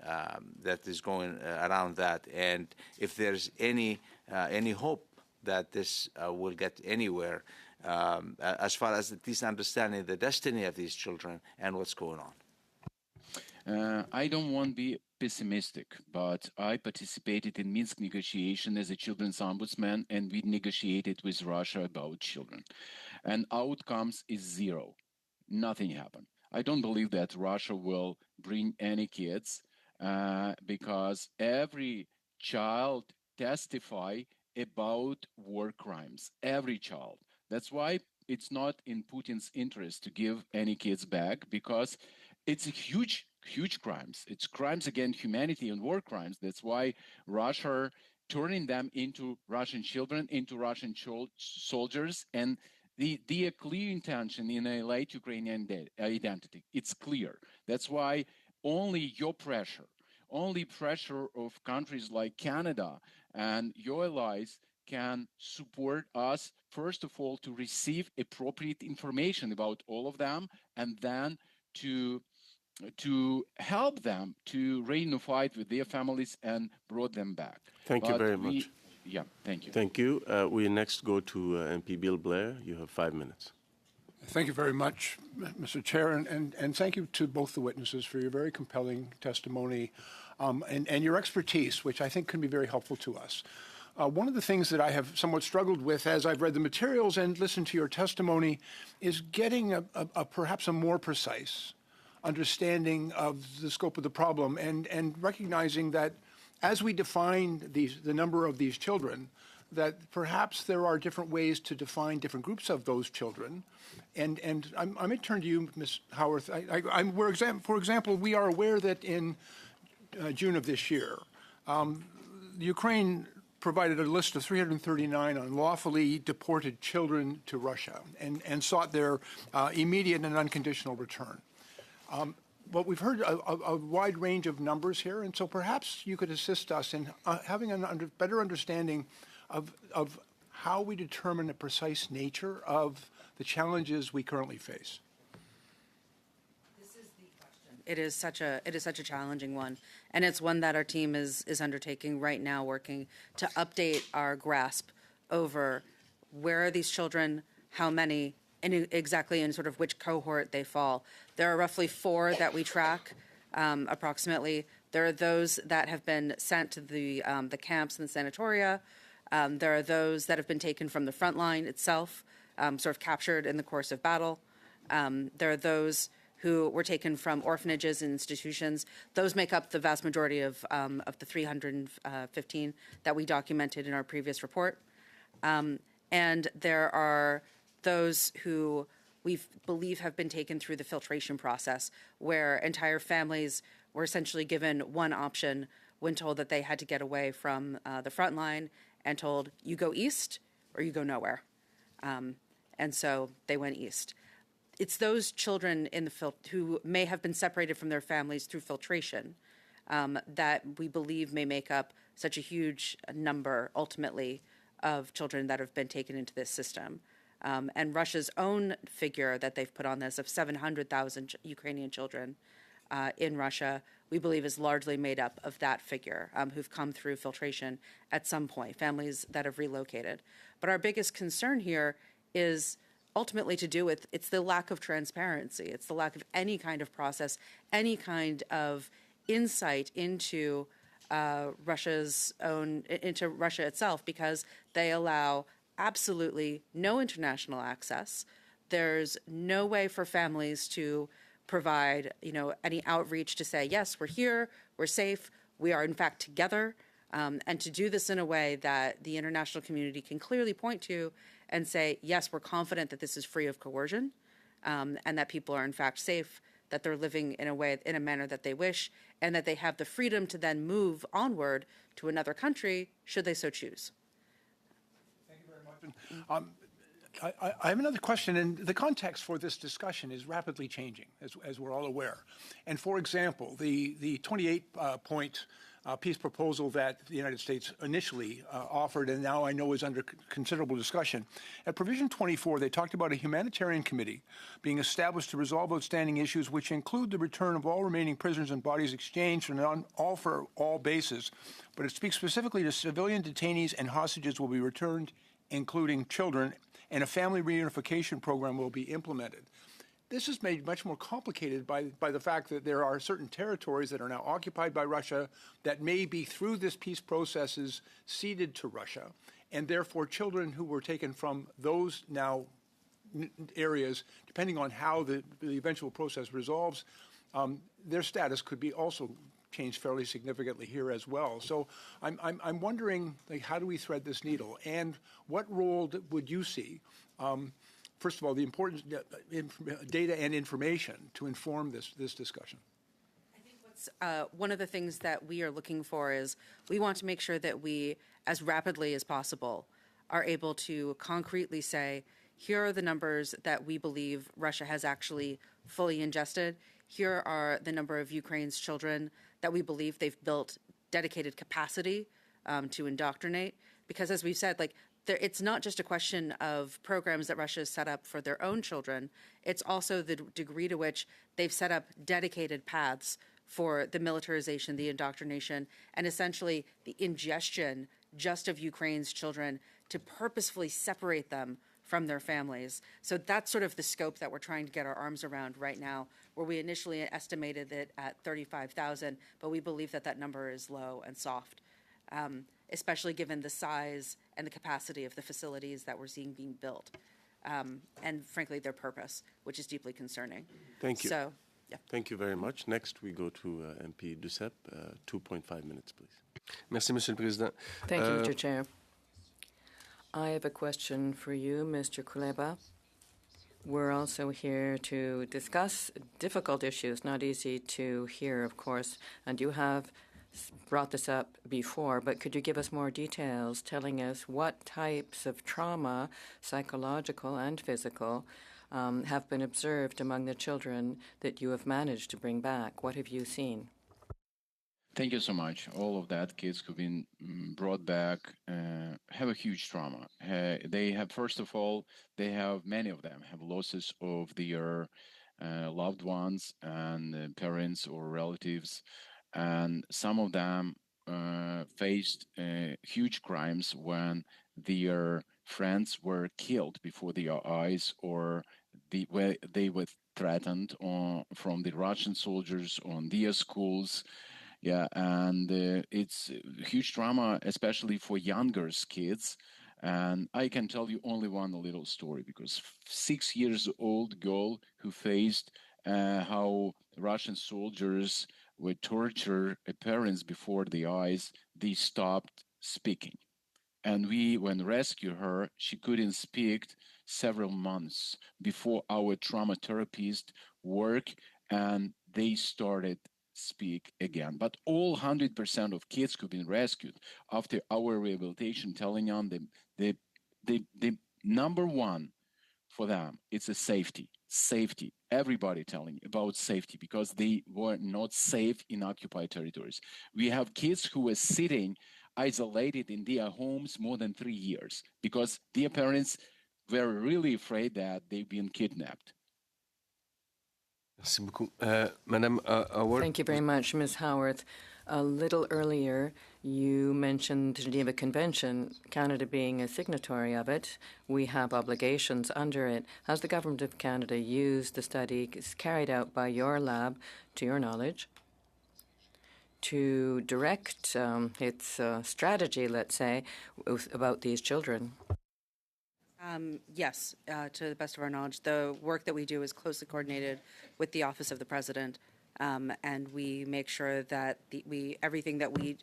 that is going around that, and if there's any hope that this will get anywhere, as far as at least understanding the destiny of these children and what's going on? I don't want to be pessimistic, but I participated in Minsk negotiation as a children's ombudsman, and we negotiated with Russia about children. And outcomes is 0. Nothing happened. I don't believe that Russia will bring any kids because every child testify about war crimes, every child. That's why it's not in Putin's interest to give any kids back, because it's a huge crimes. It's crimes against humanity and war crimes. That's why Russia turning them into Russian children, into Russian soldiers, and the clear intention in a late Ukrainian identity. It's clear. That's why only pressure of countries like Canada and your allies can support us, first of all, to receive appropriate information about all of them, and then to help them to reunify with their families and brought them back. Thank you very much. Yeah, thank you. Thank you. We next go to MP Bill Blair. You have 5 minutes. Thank you very much, Mr. Chair, and thank you to both the witnesses for your very compelling testimony and your expertise, which I think can be very helpful to us. One of the things that I have somewhat struggled with as I've read the materials and listened to your testimony is getting perhaps a more precise understanding of the scope of the problem, and recognizing that as we define the number of these children, that perhaps there are different ways to define different groups of those children. And I may turn to you, Ms. Howarth. For example, we are aware that in June of this year, Ukraine provided a list of 339 unlawfully deported children to Russia and sought their immediate and unconditional return. But we've heard a wide range of numbers here, and so perhaps you could assist us in having a better understanding of how we determine the precise nature of the challenges we currently face. This is the question. It is such a challenging one, and it's one that our team is undertaking right now, working to update our grasp over where are these children, how many, and exactly in sort of which cohort they fall. There are roughly 4 that we track, approximately. There are those that have been sent to the camps and the sanatoria. There are those that have been taken from the front line itself, sort of captured in the course of battle. There are those who were taken from orphanages and institutions. Those make up the vast majority of the 315 that we documented in our previous report. And there are those who we believe have been taken through the filtration process, where entire families were essentially given one option when told that they had to get away from the front line and told, you go east or you go nowhere. And so they went east. It's those children in the who may have been separated from their families through filtration that we believe may make up such a huge number, ultimately, of children that have been taken into this system. And Russia's own figure that they've put on this of 700,000 Ukrainian children in Russia, we believe is largely made up of that figure, who've come through filtration at some point, families that have relocated. But our biggest concern here is ultimately to do with, it's the lack of transparency. It's the lack of any kind of process, any kind of insight into Russia itself, because they allow absolutely no international access. There's no way for families to provide, any outreach to say, yes, we're here, we're safe, we are in fact together, and to do this in a way that the international community can clearly point to and say, yes, we're confident that this is free of coercion, and that people are in fact safe, that they're living in a manner that they wish, and that they have the freedom to then move onward to another country should they so choose. Thank you very much. I have another question, and the context for this discussion is rapidly changing, as we're all aware. And for example, the 28-point peace proposal that the United States initially offered, and now I know is under considerable discussion. At Provision 24, they talked about a humanitarian committee being established to resolve outstanding issues, which include the return of all remaining prisoners and bodies exchanged on an all-for-all basis. But it speaks specifically to civilian detainees and hostages will be returned, including children, and a family reunification program will be implemented. This is made much more complicated by the fact that there are certain territories that are now occupied by Russia that may be, through this peace processes, ceded to Russia, and therefore children who were taken from those now areas, depending on how the eventual process resolves, their status could be also changed fairly significantly here as well. So I'm wondering, how do we thread this needle, and what role would you see? First of all, the importance of data and information to inform this discussion. I think what's one of the things that we are looking for is we want to make sure that we, as rapidly as possible, are able to concretely say, here are the numbers that we believe Russia has actually fully ingested. Here are the number of Ukraine's children that we believe they've built dedicated capacity to indoctrinate. Because as we've said, it's not just a question of programs that Russia has set up for their own children. It's also the degree to which they've set up dedicated paths for the militarization, the indoctrination, and essentially the ingestion just of Ukraine's children to purposefully separate them from their families. So that's sort of the scope that we're trying to get our arms around right now, where we initially estimated it at 35,000, but we believe that number is low and soft. Especially given the size and the capacity of the facilities that we're seeing being built, and frankly, their purpose, which is deeply concerning. Thank you. So, yeah. Thank you very much. Next, we go to MP Duceppe. 2.5 minutes, please. Merci, Monsieur le Président. Thank you, Mr. Chair. I have a question for you, Mr. Kuleba. We're also here to discuss difficult issues, not easy to hear, of course, and you have brought this up before, but could you give us more details telling us what types of trauma, psychological and physical, have been observed among the children that you have managed to bring back? What have you seen? Thank you so much. All of that kids who've been brought back have a huge trauma. They have, first of all, many of them have losses of their loved ones and parents or relatives, and some of them faced huge crimes when their friends were killed before their eyes, or where they were threatened from the Russian soldiers on their schools. Yeah, and it's huge trauma, especially for younger kids. And I can tell you only one little story, because 6 years old girl who faced how Russian soldiers would torture parents before their eyes, they stopped speaking. And when rescue her, she couldn't speak several months before our trauma therapist worked and they started speak again. But all 100% of kids who've been rescued after our rehabilitation, telling them the number one for them, it's a safety. Everybody telling about safety, because they were not safe in occupied territories. We have kids who were sitting isolated in their homes more than 3 years because their parents were really afraid that they've been kidnapped. Merci beaucoup. Madame Howard. Thank you very much, Ms. Howarth. A little earlier, you mentioned the Geneva Convention, Canada being a signatory of it. We have obligations under it. Has the Government of Canada used the studies carried out by your lab, to your knowledge, to direct its strategy, let's say, about these children? Yes, to the best of our knowledge. The work that we do is closely coordinated with the Office of the President, and we make sure that everything that we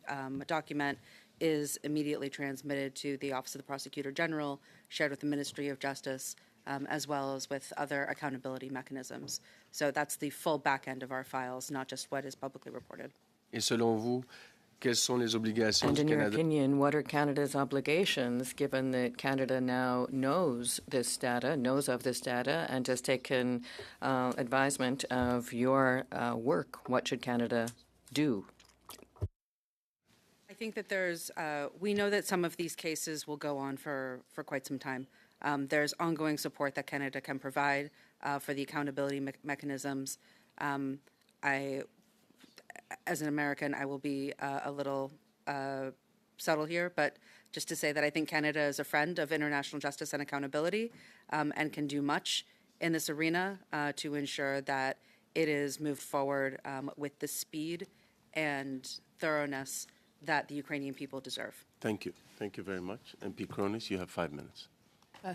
document is immediately transmitted to the Office of the Prosecutor General, shared with the Ministry of Justice, as well as with other accountability mechanisms. So that's the full back end of our files, not just what is publicly reported. Et selon vous, quelles sont les obligations And du in your Canada? opinion, what are Canada's obligations, given that Canada now knows of this data, and has taken advisement of your work? What should Canada do? I think that we know that some of these cases will go on for quite some time. There's ongoing support that Canada can provide for the accountability mechanisms. As an American, I will be a little subtle here, but just to say that I think Canada is a friend of international justice and accountability, and can do much in this arena to ensure that it is moved forward with the speed and thoroughness that the Ukrainian people deserve. Thank you. Thank you very much. MP Cronis, you have 5 minutes.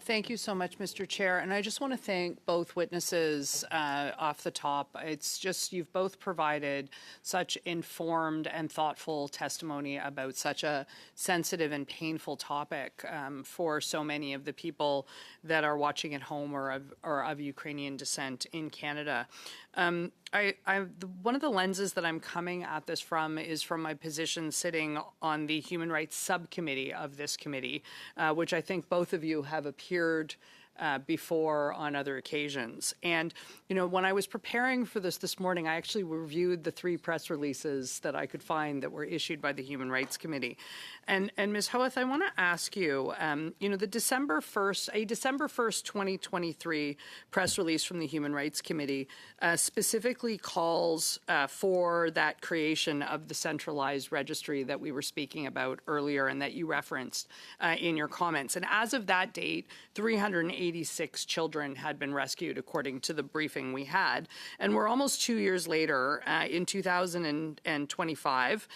Thank you so much, Mr. Chair. And I just want to thank both witnesses off the top. It's just you've both provided such informed and thoughtful testimony about such a sensitive and painful topic for so many of the people that are watching at home or of Ukrainian descent in Canada. One of the lenses that I'm coming at this from is from my position sitting on the Human Rights Subcommittee of this committee, which I think both of you have appeared before on other occasions. And, you know, when I was preparing for this morning, I actually reviewed the 3 press releases that I could find that were issued by the Human Rights Committee. And Ms. Howarth, I want to ask you, you know, a December 1st, 2023 press release from the Human Rights Committee specifically calls for that creation of the centralized registry that we were speaking about earlier and that you referenced in your comments. And as of that date, 386 children had been rescued, according to the briefing we had. And we're almost 2 years later, in 2025,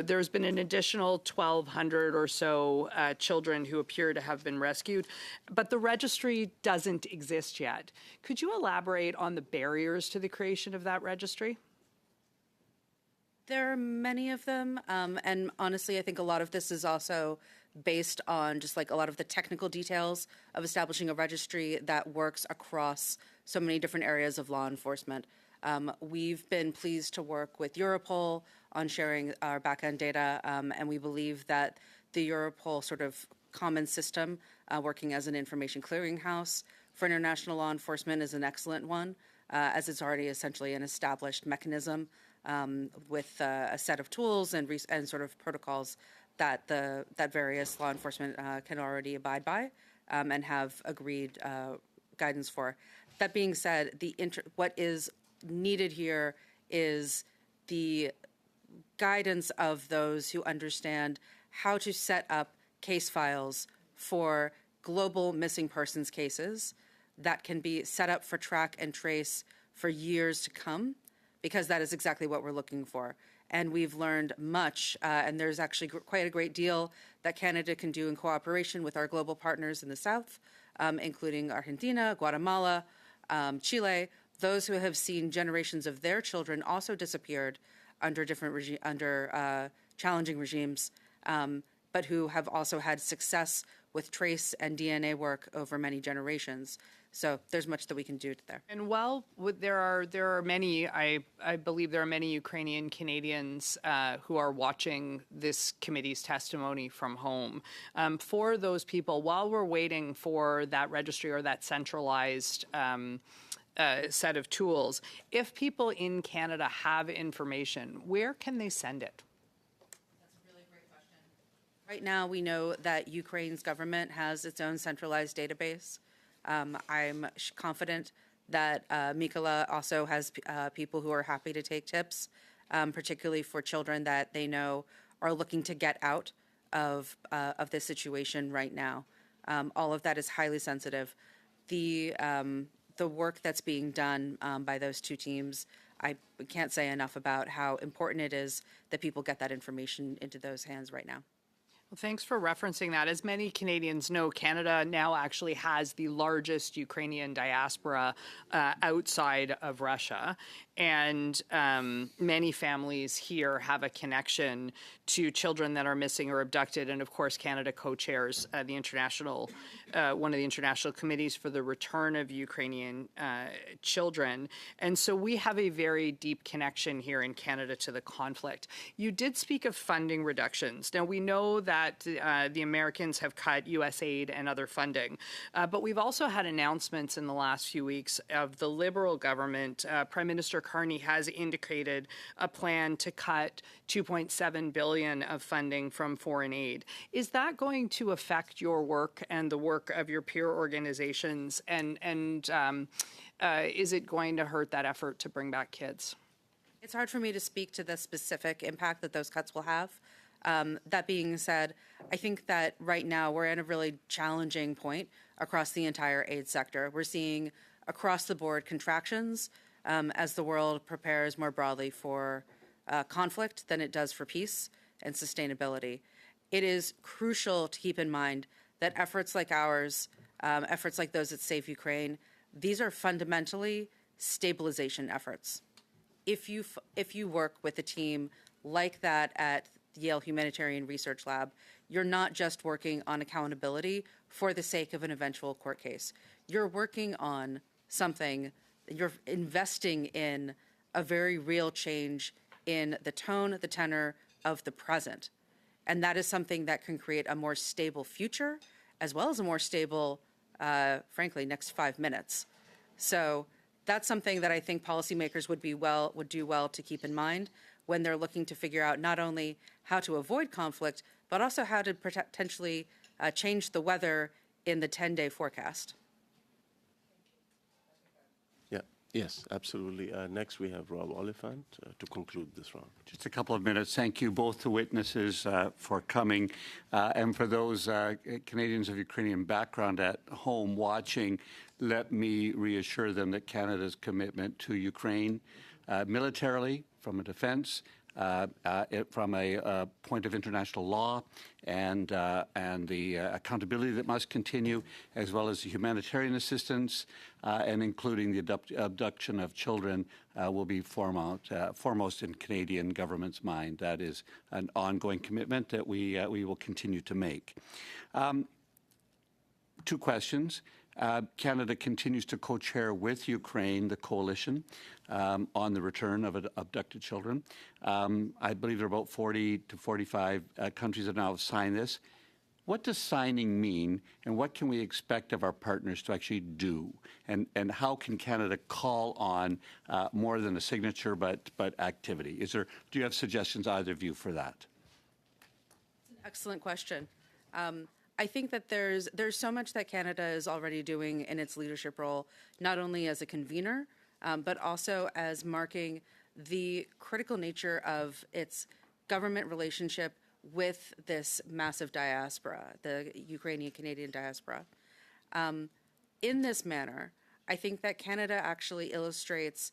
there's been an additional 1,200 or so children who appear to have been rescued, but the registry doesn't exist yet. Could you elaborate on the barriers to the creation of that registry? There are many of them, and honestly, I think a lot of this is also based on just like a lot of the technical details of establishing a registry that works across so many different areas of law enforcement. We've been pleased to work with Europol on sharing our backend data, and we believe that the Europol sort of common system, working as an information clearinghouse for international law enforcement, is an excellent one, as it's already essentially an established mechanism with a set of tools and sort of protocols that that various law enforcement can already abide by and have agreed guidance for. That being said, what is needed here is the guidance of those who understand how to set up case files for global missing persons cases that can be set up for track and trace for years to come, because that is exactly what we're looking for. And we've learned much, and there's actually quite a great deal that Canada can do in cooperation with our global partners in the South, including Argentina, Guatemala, Chile, those who have seen generations of their children also disappeared under challenging regimes, but who have also had success with trace and DNA work over many generations. So there's much that we can do there. And while there are many, I believe there are many Ukrainian Canadians who are watching this committee's testimony from home. For those people, while we're waiting for that registry or that centralized set of tools, if people in Canada have information, where can they send it? That's a really great question. Right now, we know that Ukraine's government has its own centralized database. I'm confident that Mykola also has people who are happy to take tips, particularly for children that they know are looking to get out of this situation right now. All of that is highly sensitive. The work that's being done by those two teams, I can't say enough about how important it is that people get that information into those hands right now. Well, thanks for referencing that. As many Canadians know, Canada now actually has the largest Ukrainian diaspora outside of Russia. And many families here have a connection to children that are missing or abducted. And of course, Canada co-chairs the international, one of the international committees for the return of Ukrainian children. And so we have a very deep connection here in Canada to the conflict. You did speak of funding reductions. Now, we know that the Americans have cut U.S. aid and other funding, but we've also had announcements in the last few weeks of the Liberal government. Prime Minister Carney has indicated a plan to cut $2.7 billion of funding from foreign aid. Is that going to affect your work and the work of your peer organizations? And is it going to hurt that effort to bring back kids? It's hard for me to speak to the specific impact that those cuts will have. That being said, I think that right now we're at a really challenging point across the entire aid sector. We're seeing across the board contractions as the world prepares more broadly for conflict than it does for peace and sustainability. It is crucial to keep in mind that efforts like ours, efforts like those that Save Ukraine, these are fundamentally stabilization efforts. If you work with a team like that at the Yale Humanitarian Research Lab, you're not just working on accountability for the sake of an eventual court case. You're working on something, you're investing in a very real change in the tone, the tenor of the present. And that is something that can create a more stable future, as well as a more stable, frankly, next 5 minutes. So that's something that I think policymakers would do well to keep in mind when they're looking to figure out not only how to avoid conflict, but also how to potentially change the weather in the 10-day forecast. Yeah, yes, absolutely. Next, we have Rob Oliphant to conclude this round. Just a couple of minutes. Thank you both the witnesses for coming. And for those Canadians of Ukrainian background at home watching, let me reassure them that Canada's commitment to Ukraine militarily, from a defense, from a point of international law, and the accountability that must continue, as well as the humanitarian assistance, and including the abduction of children, will be foremost in Canadian government's mind. That is an ongoing commitment that we will continue to make. 2 questions. Canada continues to co-chair with Ukraine the coalition on the return of abducted children. I believe there are about 40 to 45 countries that now have signed this. What does signing mean, and what can we expect of our partners to actually do? And how can Canada call on more than a signature, but activity? Do you have suggestions, either of you, for that? Excellent question. I think that there's so much that Canada is already doing in its leadership role, not only as a convener, but also as marking the critical nature of its government relationship with this massive diaspora, the Ukrainian-Canadian diaspora. In this manner, I think that Canada actually illustrates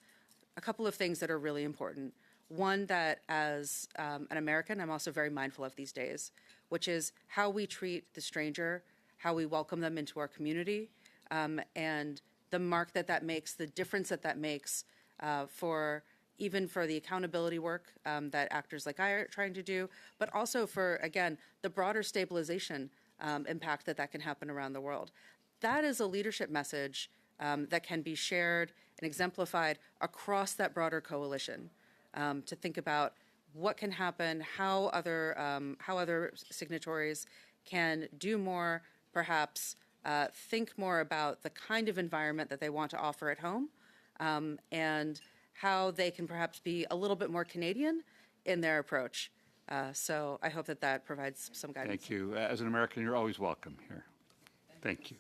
a couple of things that are really important. One, that as an American, I'm also very mindful of these days, which is how we treat the stranger, how we welcome them into our community, and the mark that makes, the difference that makes even for the accountability work that actors like I are trying to do, but also for, again, the broader stabilization impact that can happen around the world. That is a leadership message that can be shared and exemplified across that broader coalition, to think about what can happen, how other signatories can do more, perhaps think more about the kind of environment that they want to offer at home, and how they can perhaps be a little bit more Canadian in their approach. So I hope that provides some guidance. Thank you. As an American, you're always welcome here. Thank you.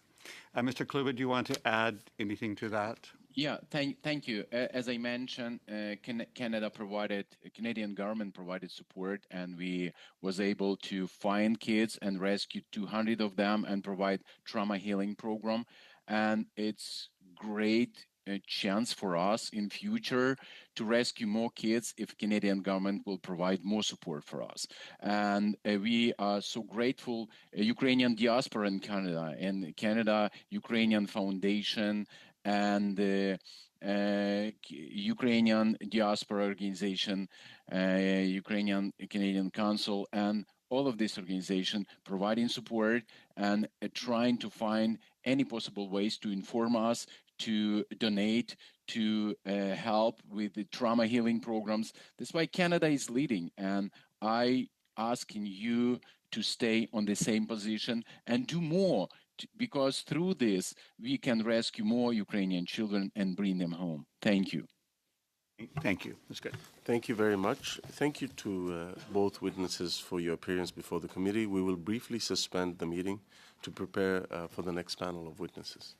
Mr. Kluba, do you want to add anything to that? Yeah, thank you. As I mentioned, Canadian government provided support, and we was able to find kids and rescue 200 of them and provide trauma healing program. And it's great chance for us in future to rescue more kids if Canadian government will provide more support for us. And we are so grateful Ukrainian diaspora in Canada and Canada Ukrainian Foundation and Ukrainian Diaspora Organization, Ukrainian Canadian Council, and all of this organization providing support and trying to find any possible ways to inform us, to donate, to help with the trauma healing programs. That's why Canada is leading, and I asking you to stay on the same position and do more, because through this we can rescue more Ukrainian children and bring them home. Thank you. Thank you. That's good. Thank you very much. Thank you to both witnesses for your appearance before the committee. We will briefly suspend the meeting to prepare for the next panel of witnesses.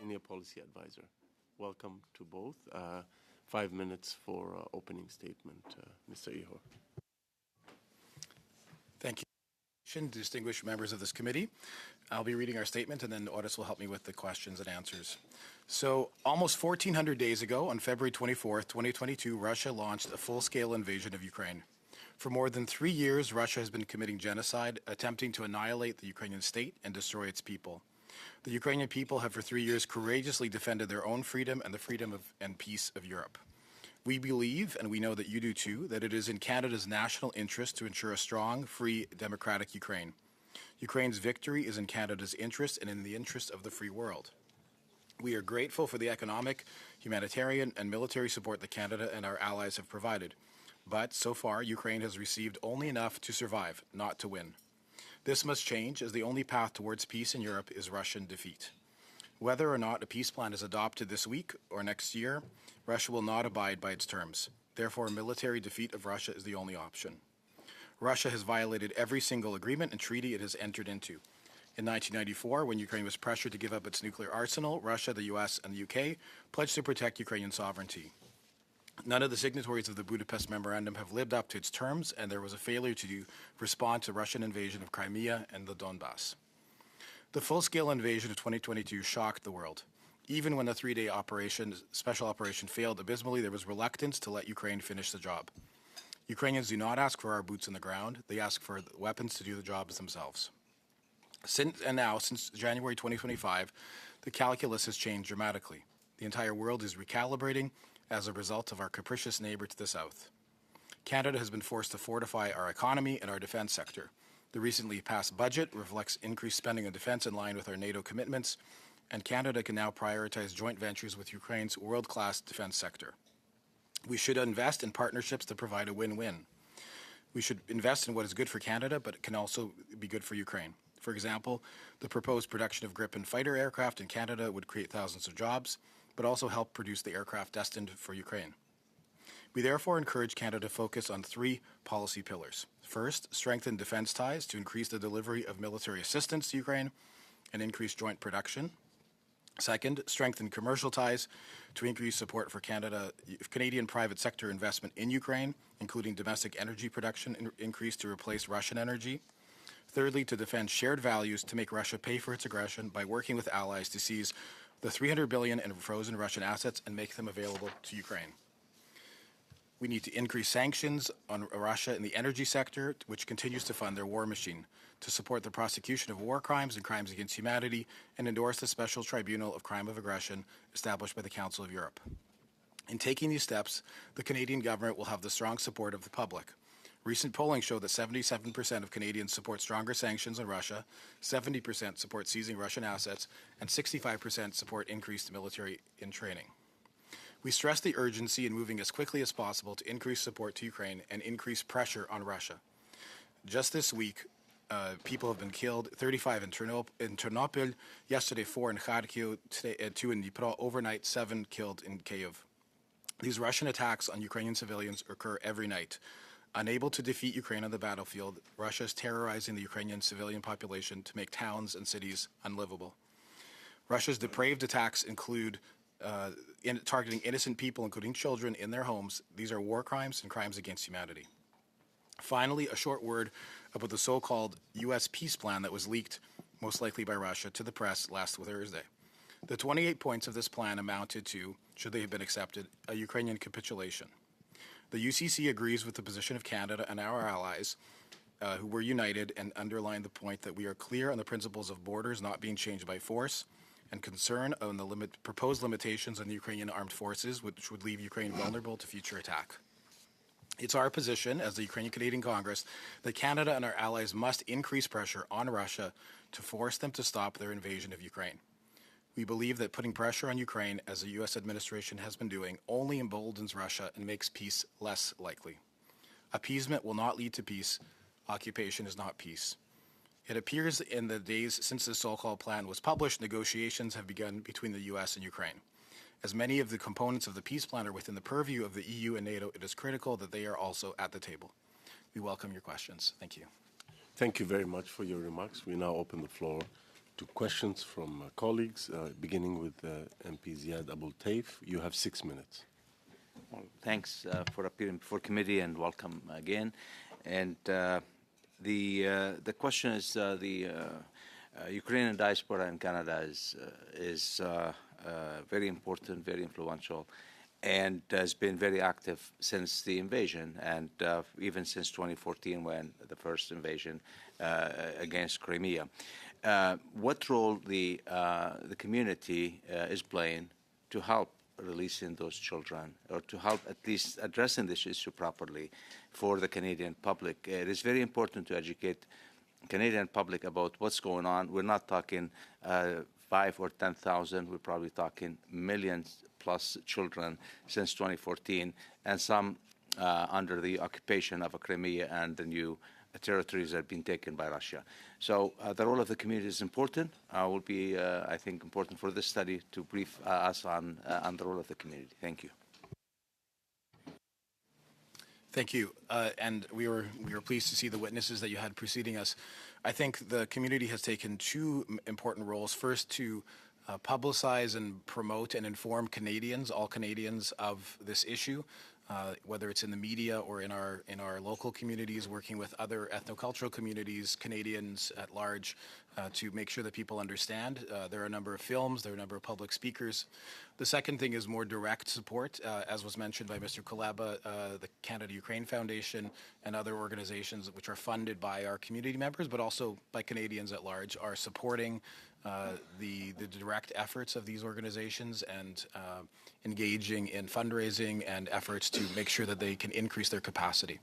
Senior Policy Advisor. Welcome to both. 5 minutes for opening statement. Mr. Ihor. Thank you, distinguished members of this committee. I'll be reading our statement, and then Otis will help me with the questions and answers. So, almost 1,400 days ago, on February 24th, 2022, Russia launched a full-scale invasion of Ukraine. For more than 3 years, Russia has been committing genocide, attempting to annihilate the Ukrainian state and destroy its people. The Ukrainian people have for 3 years courageously defended their own freedom and the freedom and peace of Europe. We believe, and we know that you do too, that it is in Canada's national interest to ensure a strong, free, democratic Ukraine. Ukraine's victory is in Canada's interest and in the interest of the free world. We are grateful for the economic, humanitarian, and military support that Canada and our allies have provided. But so far, Ukraine has received only enough to survive, not to win. This must change, as the only path towards peace in Europe is Russian defeat. Whether or not a peace plan is adopted this week or next year, Russia will not abide by its terms. Therefore, military defeat of Russia is the only option. Russia has violated every single agreement and treaty it has entered into. In 1994, when Ukraine was pressured to give up its nuclear arsenal, Russia, the US, and the UK pledged to protect Ukrainian sovereignty. None of the signatories of the Budapest Memorandum have lived up to its terms, and there was a failure to respond to Russian invasion of Crimea and the Donbass. The full-scale invasion of 2022 shocked the world. Even when the 3-day special operation failed abysmally, there was reluctance to let Ukraine finish the job. Ukrainians do not ask for our boots on the ground. They ask for weapons to do the jobs themselves. Since January 2025, the calculus has changed dramatically. The entire world is recalibrating as a result of our capricious neighbor to the south. Canada has been forced to fortify our economy and our defense sector. The recently passed budget reflects increased spending on defense in line with our NATO commitments, and Canada can now prioritize joint ventures with Ukraine's world-class defense sector. We should invest in partnerships that provide a win-win. We should invest in what is good for Canada, but it can also be good for Ukraine. For example, the proposed production of Gripen fighter aircraft in Canada would create thousands of jobs, but also help produce the aircraft destined for Ukraine. We therefore encourage Canada to focus on 3 policy pillars. First, strengthen defense ties to increase the delivery of military assistance to Ukraine and increase joint production. Second, strengthen commercial ties to increase support for Canadian private sector investment in Ukraine, including domestic energy production increase to replace Russian energy. Thirdly, to defend shared values to make Russia pay for its aggression by working with allies to seize the $300 billion in frozen Russian assets and make them available to Ukraine. We need to increase sanctions on Russia in the energy sector, which continues to fund their war machine, to support the prosecution of war crimes and crimes against humanity, and endorse the Special Tribunal of Crime of Aggression established by the Council of Europe. In taking these steps, the Canadian government will have the strong support of the public. Recent polling showed that 77% of Canadians support stronger sanctions on Russia, 70% support seizing Russian assets, and 65% support increased military in training. We stress the urgency in moving as quickly as possible to increase support to Ukraine and increase pressure on Russia. Just this week, people have been killed, 35 in Ternopil, yesterday 4 in Kharkiv, today 2 in Dnipro, overnight 7 killed in Kyiv. These Russian attacks on Ukrainian civilians occur every night. Unable to defeat Ukraine on the battlefield, Russia is terrorizing the Ukrainian civilian population to make towns and cities unlivable. Russia's depraved attacks include targeting innocent people, including children, in their homes. These are war crimes and crimes against humanity. Finally, a short word about the so-called U.S. peace plan that was leaked, most likely by Russia, to the press last Thursday. The 28 points of this plan amounted to, should they have been accepted, a Ukrainian capitulation. The UCC agrees with the position of Canada and our allies, who were united, and underlined the point that we are clear on the principles of borders not being changed by force, and concern on the proposed limitations on the Ukrainian armed forces, which would leave Ukraine vulnerable to future attack. It's our position, as the Ukrainian-Canadian Congress, that Canada and our allies must increase pressure on Russia to force them to stop their invasion of Ukraine. We believe that putting pressure on Ukraine, as the U.S. administration has been doing, only emboldens Russia and makes peace less likely. Appeasement will not lead to peace. Occupation is not peace. It appears in the days since the so-called plan was published, negotiations have begun between the U.S. and Ukraine. As many of the components of the peace plan are within the purview of the EU and NATO, it is critical that they are also at the table. We welcome your questions. Thank you. Thank you very much for your remarks. We now open the floor to questions from colleagues, beginning with MP Ziad Abul Taif. You have 6 minutes. Well, thanks for appearing before committee and welcome again. And the question is the Ukrainian diaspora in Canada is very important, very influential, and has been very active since the invasion, and even since 2014 when the first invasion against Crimea. What role the community is playing to help releasing those children, or to help at least addressing this issue properly for the Canadian public? It is very important to educate Canadian public about what's going on. We're not talking 5 or 10,000. We're probably talking millions plus children since 2014, and some under the occupation of Crimea and the new territories that have been taken by Russia. So the role of the community is important. Will be, I think, important for this study to brief us on the role of the community. Thank you. Thank you. And we were pleased to see the witnesses that you had preceding us. I think the community has taken two important roles. First, to publicize and promote and inform Canadians, all Canadians, of this issue, whether it's in the media or in our local communities, working with other ethnocultural communities, Canadians at large, to make sure that people understand. There are a number of films, there are a number of public speakers. The second thing is more direct support, as was mentioned by Mr. Kuleba, the Canada-Ukraine Foundation and other organizations which are funded by our community members, but also by Canadians at large, are supporting the direct efforts of these organizations and engaging in fundraising and efforts to make sure that they can increase their capacity.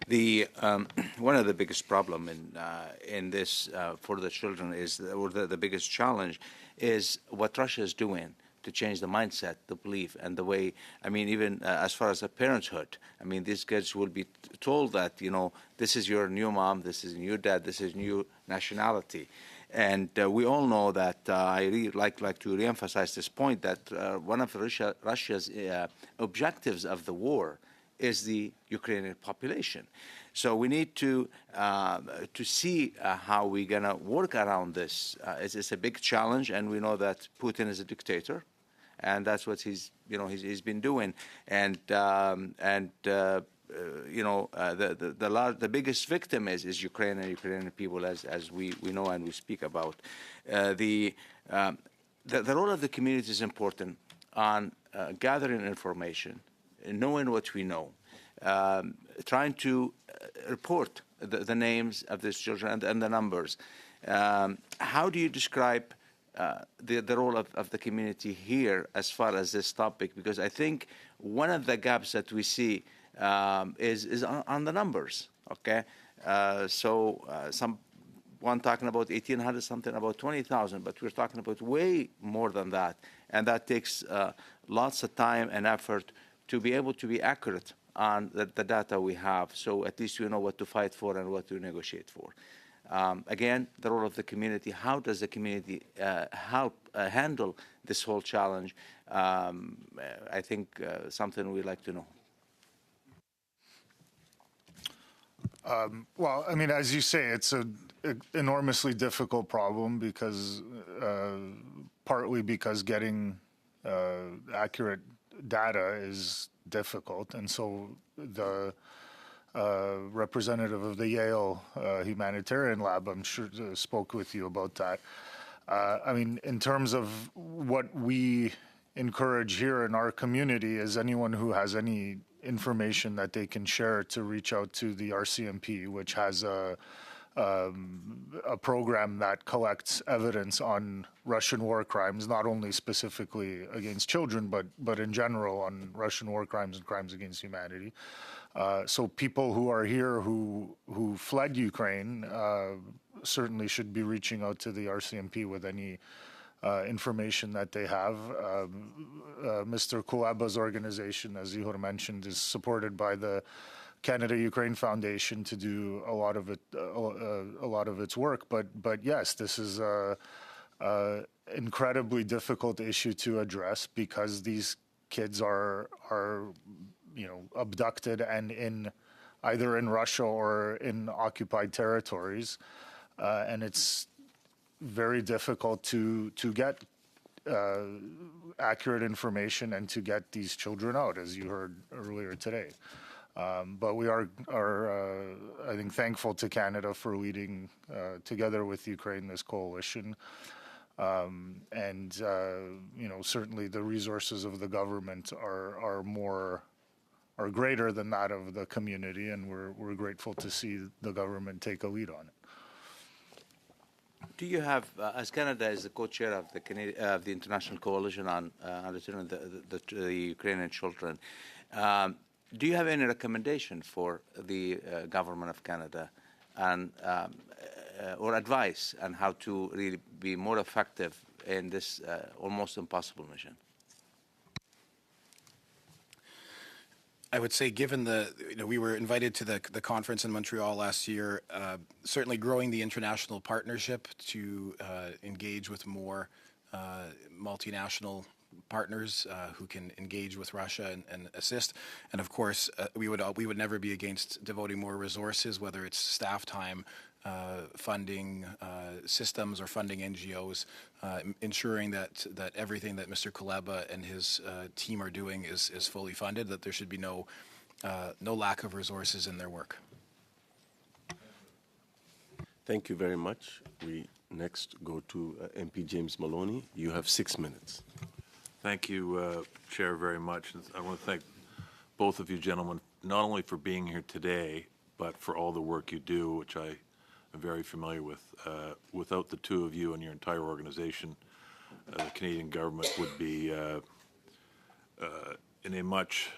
The one of the biggest problem in this for the children is, or the biggest challenge is what Russia is doing to change the mindset, the belief, and the way. I mean, even as far as the parenthood. I mean, these kids will be told that, you know, this is your new mom, this is your dad, this is new nationality. And we all know that I really like to reemphasize this point that one of Russia's objectives of the war is the Ukrainian population. So we need to see how we're gonna work around this. It's a big challenge, and we know that Putin is a dictator, and that's what he's been doing. And the biggest victim is Ukraine and Ukrainian people, as we know and we speak about. The role of the community is important on gathering information, knowing what we know, trying to report the names of these children and the numbers. How do you describe the role of the community here as far as this topic? Because I think one of the gaps that we see is on the numbers. Okay, one talking about 1,800, something about 20,000, but we're talking about way more than that, and that takes lots of time and effort to be able to be accurate on the data we have, so at least we know what to fight for and what to negotiate for. Again, the role of the community. How does the community help handle this whole challenge? I think something we'd like to know. Well, I mean, as you say, it's an enormously difficult problem because partly because getting accurate data is difficult, and so the representative of the Yale Humanitarian Lab, I'm sure, spoke with you about that. I mean, in terms of what we encourage here in our community is anyone who has any information that they can share to reach out to the RCMP, which has a program that collects evidence on Russian war crimes, not only specifically against children, but in general on Russian war crimes and crimes against humanity. So people who are here who fled Ukraine certainly should be reaching out to the RCMP with any information that they have. Mr. Kuleba's organization, as Ihor mentioned, is supported by the Canada-Ukraine Foundation to do a lot of its work. But yes, this is a incredibly difficult issue to address because these kids are abducted and either in Russia or in occupied territories. and it's very difficult to get accurate information and to get these children out, as you heard earlier today. But we are I think, thankful to Canada for leading, together with Ukraine, this coalition. Certainly the resources of the government are greater than that of the community, and we're grateful to see the government take a lead on it. Do you have, as Canada is the co-chair of the International Coalition on Returning the Ukrainian Children, do you have any recommendation for the government of Canada and or advice on how to really be more effective in this almost impossible mission? I would say, given we were invited to the conference in Montreal last year, certainly growing the international partnership to engage with more multinational partners who can engage with Russia and assist. And of course, we would never be against devoting more resources, whether it's staff time, funding systems, or funding NGOs, ensuring that everything that Mr. Kuleba and his team are doing is fully funded, that there should be no lack of resources in their work. Thank you very much. We next go to MP James Maloney. You have 6 minutes. Thank you, Chair, very much. I want to thank both of you gentlemen, not only for being here today, but for all the work you do, which I am very familiar with. Without the two of you and your entire organization, the Canadian government would be in a much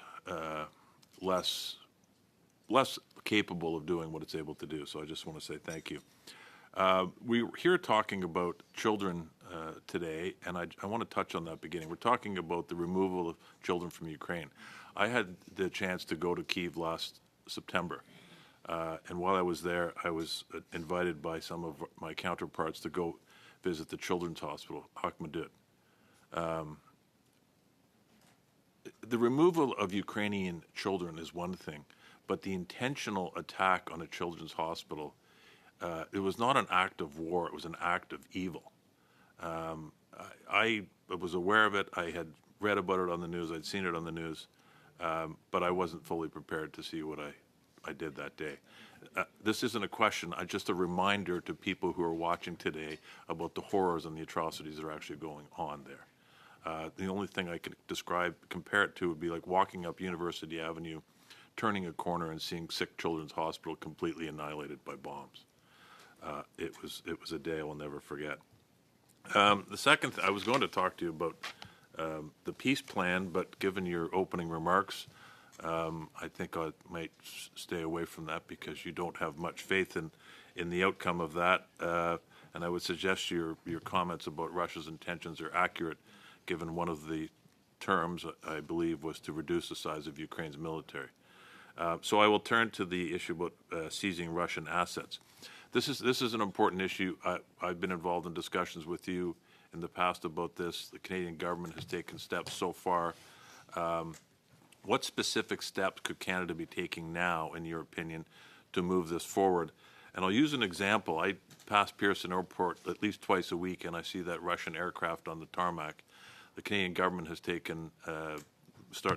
less capable of doing what it's able to do. So I just want to say thank you. We're here talking about children today, and I want to touch on that beginning. We're talking about the removal of children from Ukraine. I had the chance to go to Kyiv last September, and while I was there, I was invited by some of my counterparts to go visit the Children's Hospital, Akhmedut. The removal of Ukrainian children is one thing, but the intentional attack on a children's hospital, it was not an act of war, it was an act of evil. I was aware of it, I had read about it on the news, I'd seen it on the news, but I wasn't fully prepared to see what I did that day. This isn't a question, just a reminder to people who are watching today about the horrors and the atrocities that are actually going on there. The only thing I can compare it to would be like walking up University Avenue, turning a corner and seeing Sick Children's Hospital completely annihilated by bombs. It was a day I will never forget. The second, I was going to talk to you about the peace plan, but given your opening remarks, I think I might stay away from that because you don't have much faith in the outcome of that. And I would suggest your comments about Russia's intentions are accurate, given one of the terms, I believe, was to reduce the size of Ukraine's military. So I will turn to the issue about seizing Russian assets. This is an important issue. I've been involved in discussions with you in the past about this. The Canadian government has taken steps so far. What specific steps could Canada be taking now, in your opinion, to move this forward? And I'll use an example. I pass Pearson Airport at least twice a week, and I see that Russian aircraft on the tarmac. The Canadian government has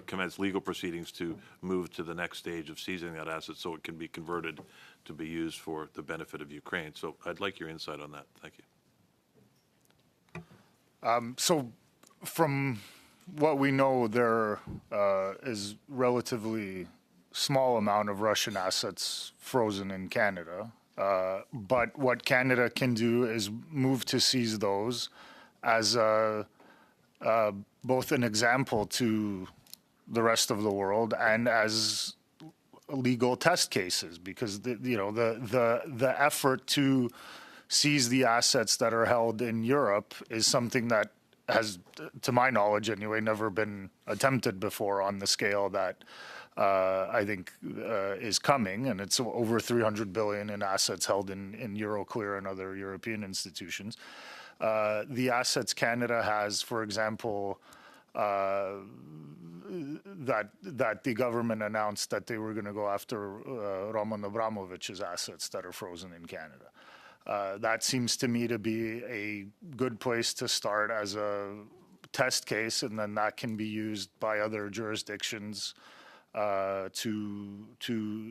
commenced legal proceedings to move to the next stage of seizing that asset so it can be converted to be used for the benefit of Ukraine. So I'd like your insight on that. Thank you. So from what we know, there is relatively small amount of Russian assets frozen in Canada. But what Canada can do is move to seize those as both an example to the rest of the world and as legal test cases, because the effort to seize the assets that are held in Europe is something that has, to my knowledge anyway, never been attempted before on the scale that I think is coming, and it's over 300 billion in assets held in Euroclear and other European institutions. The assets Canada has, for example, that the government announced that they were going to go after Roman Abramovich's assets that are frozen in Canada. That seems to me to be a good place to start as a test case, and then that can be used by other jurisdictions to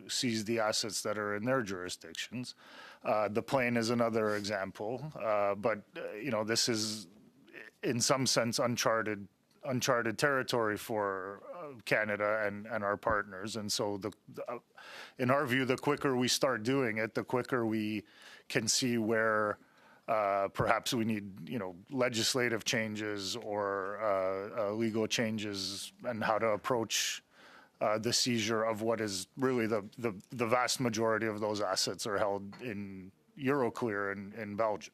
seize the assets that are in their jurisdictions. The plane is another example, but this is in some sense uncharted territory for Canada and our partners. And so in our view, the quicker we start doing it, the quicker we can see where perhaps we need, legislative changes or legal changes and how to approach the seizure of what is really the vast majority of those assets are held in Euroclear in Belgium.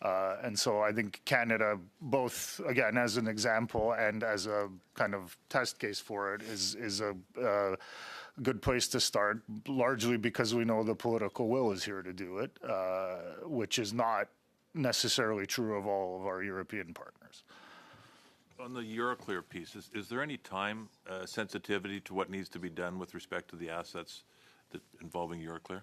And so I think Canada, both, again, as an example and as a kind of test case for it, is a good place to start, largely because we know the political will is here to do it, which is not necessarily true of all of our European partners. On the Euroclear piece, is there any time sensitivity to what needs to be done with respect to the assets involving Euroclear?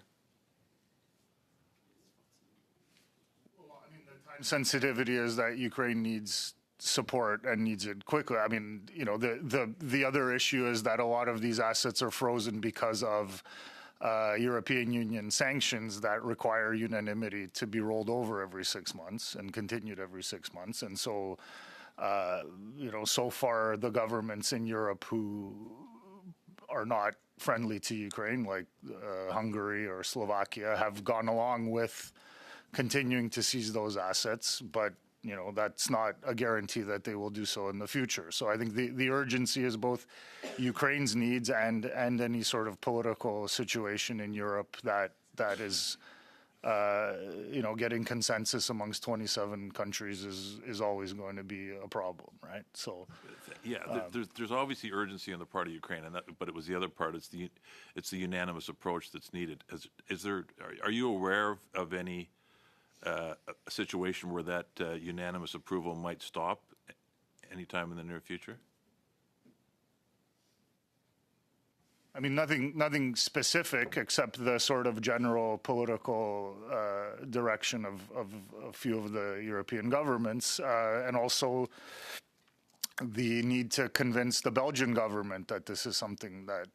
Sensitivity is that Ukraine needs support and needs it quickly. I mean, the other issue is that a lot of these assets are frozen because of European Union sanctions that require unanimity to be rolled over every 6 months and continued every 6 months. And so, so far the governments in Europe who are not friendly to Ukraine, like Hungary or Slovakia, have gone along with continuing to seize those assets, but that's not a guarantee that they will do so in the future. So I think the urgency is both Ukraine's needs and any sort of political situation in Europe that is getting consensus amongst 27 countries is always going to be a problem, right? So there's obviously urgency on the part of Ukraine, but it was the other part. It's the unanimous approach that's needed. Are you aware of any a situation where that unanimous approval might stop anytime in the near future? I mean, nothing specific except the sort of general political direction of a few of the European governments, and also the need to convince the Belgian government that this is something that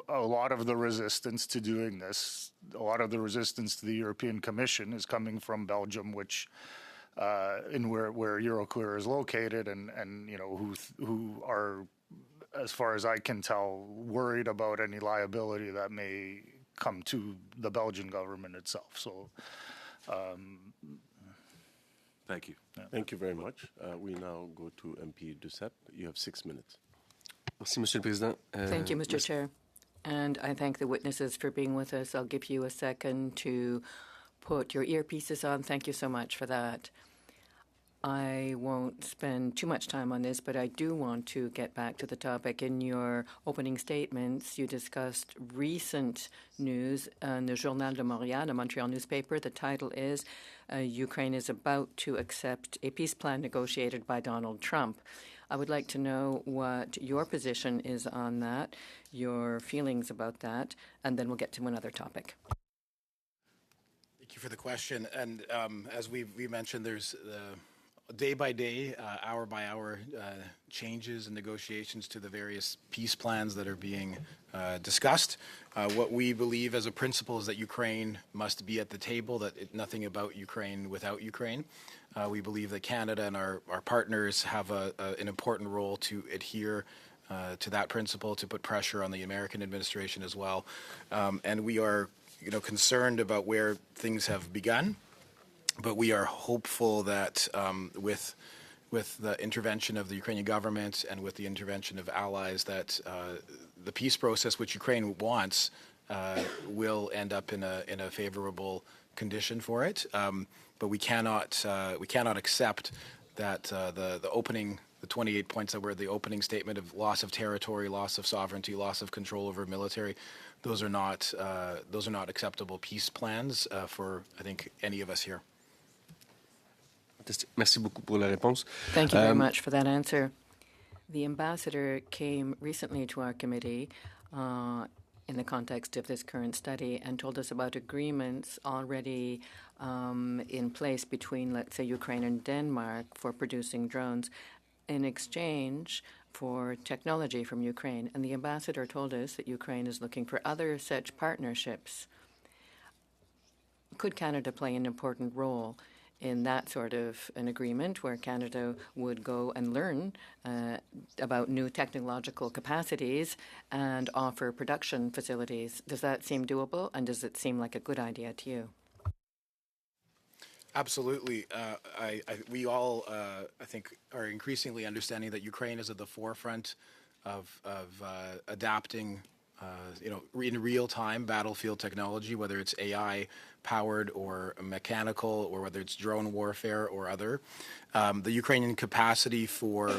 a lot of the resistance to doing this, a lot of the resistance to the European Commission is coming from Belgium, which where Euroclear is located, and who are, as far as I can tell, worried about any liability that may come to the Belgian government itself. So. Thank you. Thank you very much. We now go to MP Duceppe. You have 6 minutes. Merci, Monsieur le Président. Thank you, Mr. Chair. And I thank the witnesses for being with us. I'll give you a second to put your earpieces on. Thank you so much for that. I won't spend too much time on this, but I do want to get back to the topic. In your opening statements, you discussed recent news in the Journal de Montréal, a Montreal newspaper. The title is Ukraine is about to accept a peace plan negotiated by Donald Trump. I would like to know what your position is on that, your feelings about that, and then we'll get to another topic. Thank you for the question. And as we mentioned, there's day by day, hour by hour changes and negotiations to the various peace plans that are being discussed. What we believe as a principle is that Ukraine must be at the table, that nothing about Ukraine without Ukraine. We believe that Canada and our partners have an important role to adhere to that principle, to put pressure on the American administration as well. And we are concerned about where things have begun. But we are hopeful that with the intervention of the Ukrainian government and with the intervention of allies, that the peace process which Ukraine wants will end up in a favorable condition for it. But we cannot accept that the 28 points that were the opening statement of loss of territory, loss of sovereignty, loss of control over military. Those are not acceptable peace plans for, I think, any of us here. Merci beaucoup pour la réponse. Thank you very much for that answer. The ambassador came recently to our committee in the context of this current study and told us about agreements already in place between, let's say, Ukraine and Denmark for producing drones in exchange for technology from Ukraine. And the ambassador told us that Ukraine is looking for other such partnerships. Could Canada play an important role in that sort of an agreement where Canada would go and learn about new technological capacities and offer production facilities? Does that seem doable, and does it seem like a good idea to you? Absolutely. We all, I think, are increasingly understanding that Ukraine is at the forefront of adapting, in real time battlefield technology, whether it's AI powered or mechanical, or whether it's drone warfare or other. The Ukrainian capacity for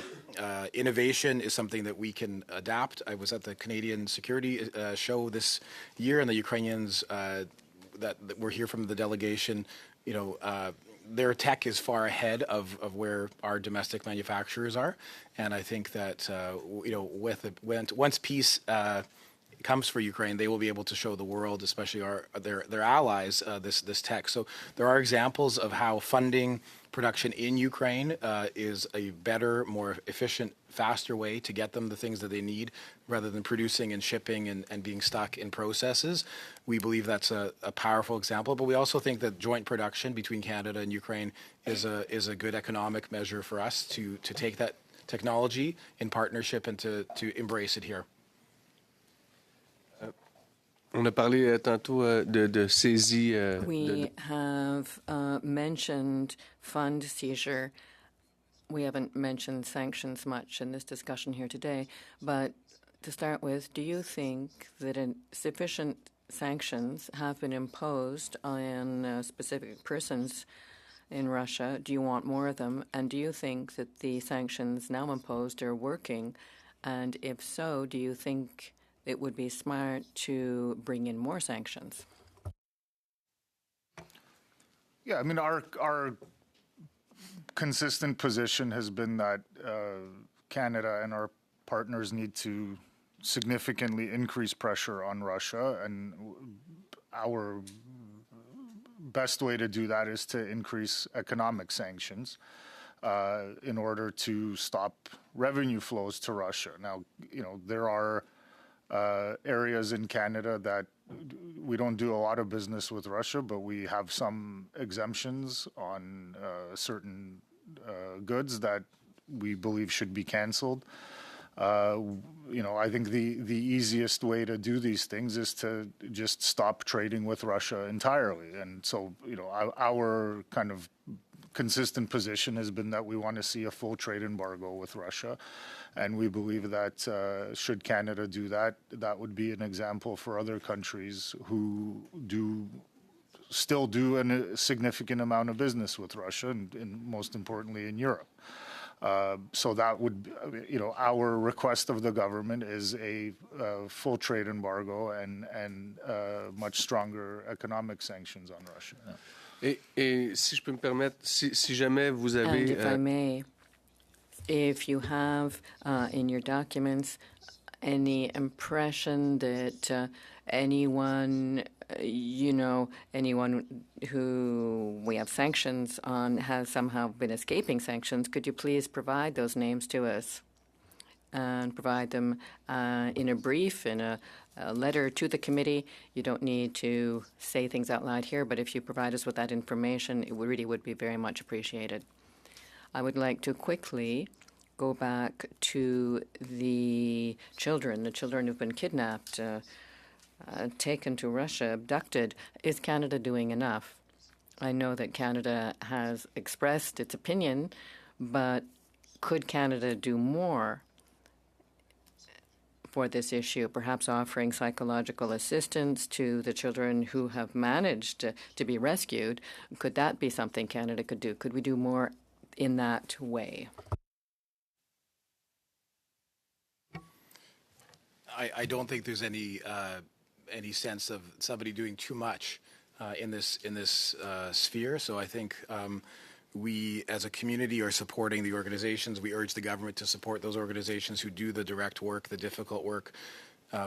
innovation is something that we can adapt. I was at the Canadian Security Show this year, and the Ukrainians that were here from the delegation, their tech is far ahead of where our domestic manufacturers are. And I think that, once peace comes for Ukraine, they will be able to show the world, especially their allies, this tech. So there are examples of how funding production in Ukraine is a better, more efficient, faster way to get them the things that they need, rather than producing and shipping and being stuck in processes. We believe that's a powerful example, but we also think that joint production between Canada and Ukraine is a good economic measure for us to take that technology in partnership and to embrace it here. On a parlé tantôt de saisie. We have mentioned fund seizure. We haven't mentioned sanctions much in this discussion here today, but to start with, do you think that sufficient sanctions have been imposed on specific persons in Russia? Do you want more of them? And do you think that the sanctions now imposed are working? And if so, do you think it would be smart to bring in more sanctions? Yeah, I mean, our consistent position has been that Canada and our partners need to significantly increase pressure on Russia, and our best way to do that is to increase economic sanctions in order to stop revenue flows to Russia. Now, there are areas in Canada that we don't do a lot of business with Russia, but we have some exemptions on certain goods that we believe should be canceled. I think the easiest way to do these things is to just stop trading with Russia entirely. And so, our kind of consistent position has been that we want to see a full trade embargo with Russia. And we believe that should Canada do that, that would be an example for other countries who still do a significant amount of business with Russia, and most importantly in Europe. So that would, our request of the government is a full trade embargo and much stronger economic sanctions on Russia. Et si je peux me permettre, si jamais vous avez... And if I may, if you have in your documents any impression that anyone who we have sanctions on has somehow been escaping sanctions, could you please provide those names to us and provide them in a brief, in a letter to the committee? You don't need to say things out loud here, but if you provide us with that information, it really would be very much appreciated. I would like to quickly go back to the children who've been kidnapped, taken to Russia, abducted. Is Canada doing enough? I know that Canada has expressed its opinion, but could Canada do more for this issue, perhaps offering psychological assistance to the children who have managed to be rescued? Could that be something Canada could do? Could we do more in that way? I don't think there's any sense of somebody doing too much in this sphere. So I think we, as a community, are supporting the organizations. We urge the government to support those organizations who do the direct work, the difficult work,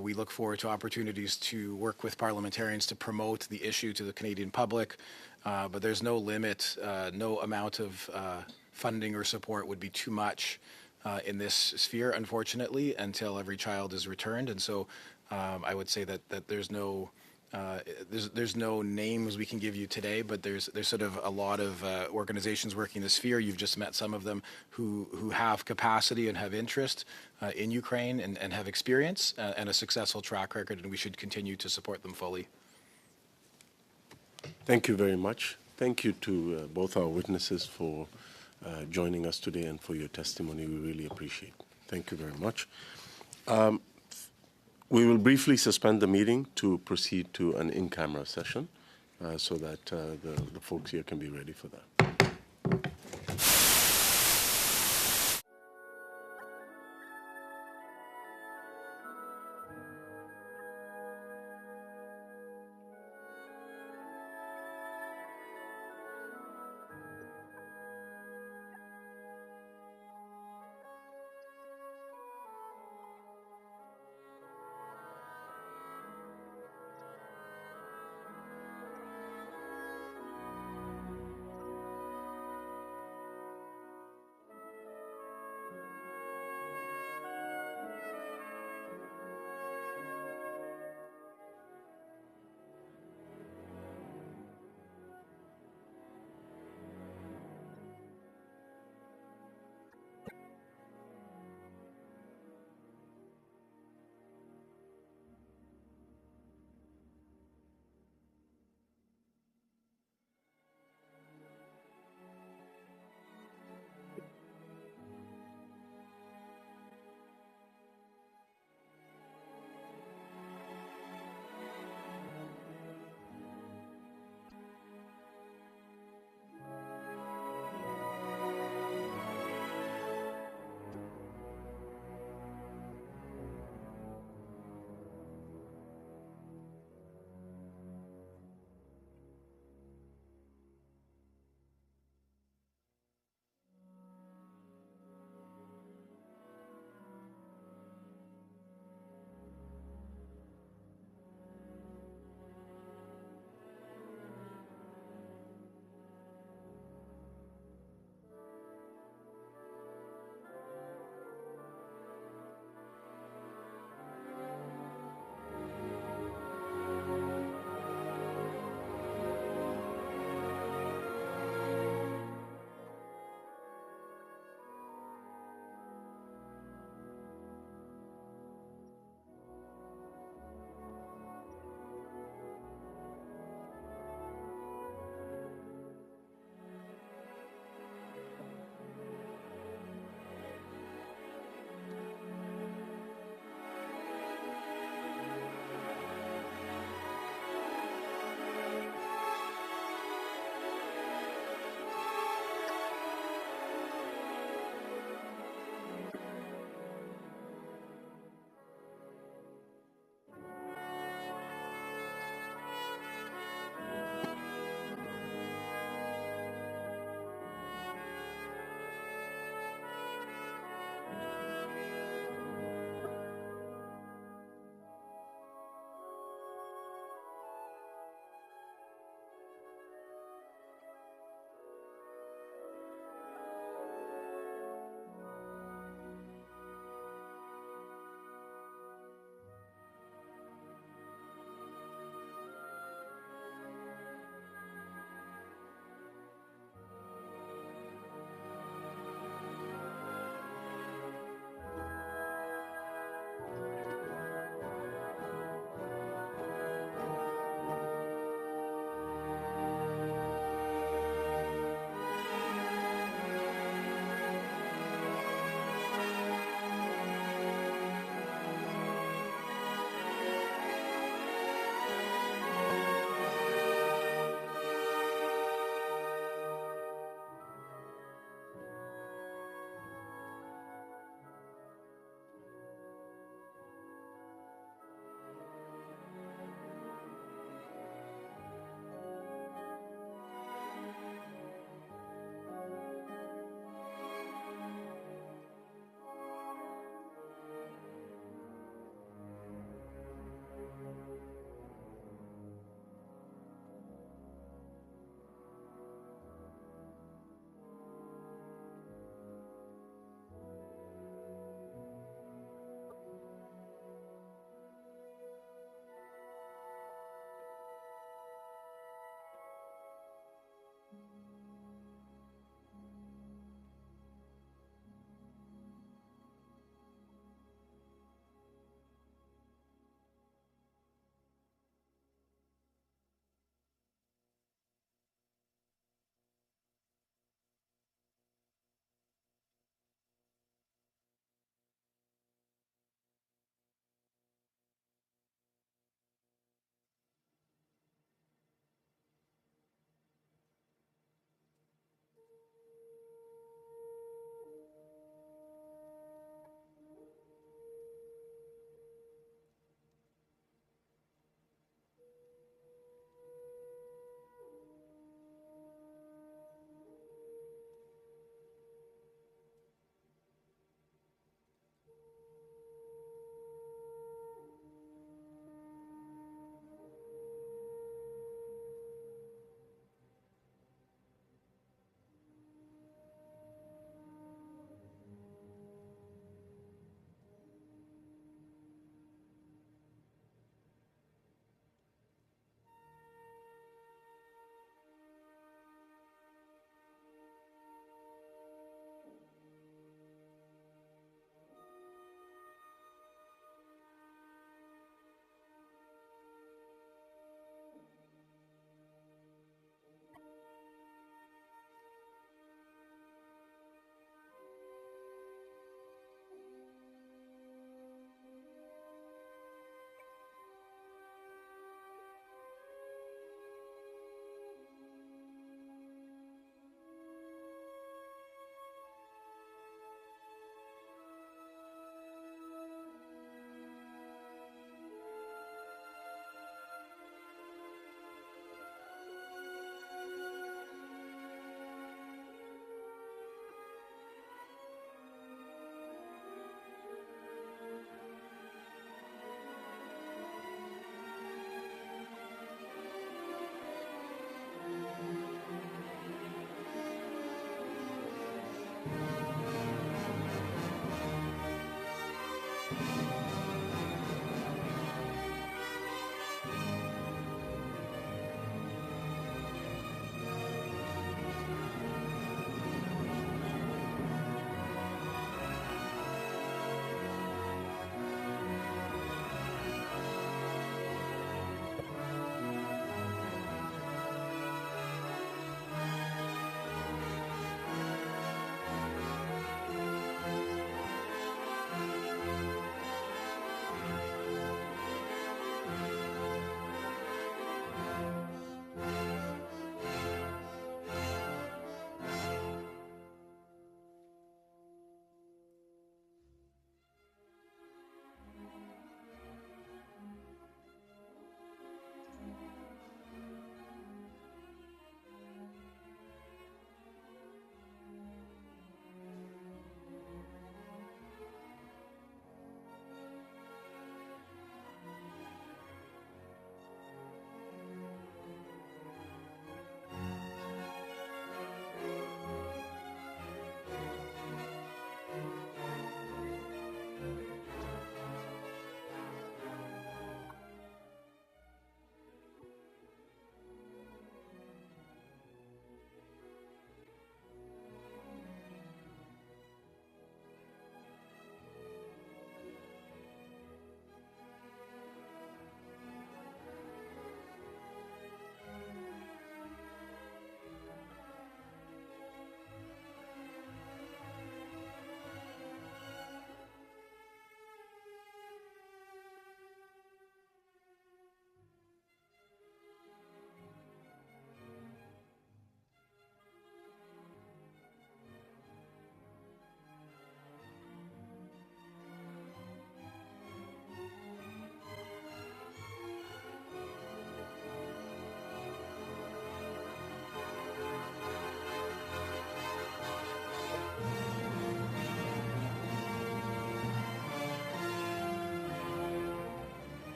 We look forward to opportunities to work with parliamentarians to promote the issue to the Canadian public, but there's no limit, no amount of funding or support would be too much in this sphere, unfortunately, until every child is returned. And so I would say that there's no names we can give you today, but there's sort of a lot of organizations working in the sphere. You've just met some of them who have capacity and have interest in Ukraine and have experience and a successful track record, and we should continue to support them fully. Thank you very much. Thank you to both our witnesses for joining us today and for your testimony. We really appreciate it. Thank you very much. We will briefly suspend the meeting to proceed to an in-camera session so that the folks here can be ready for that.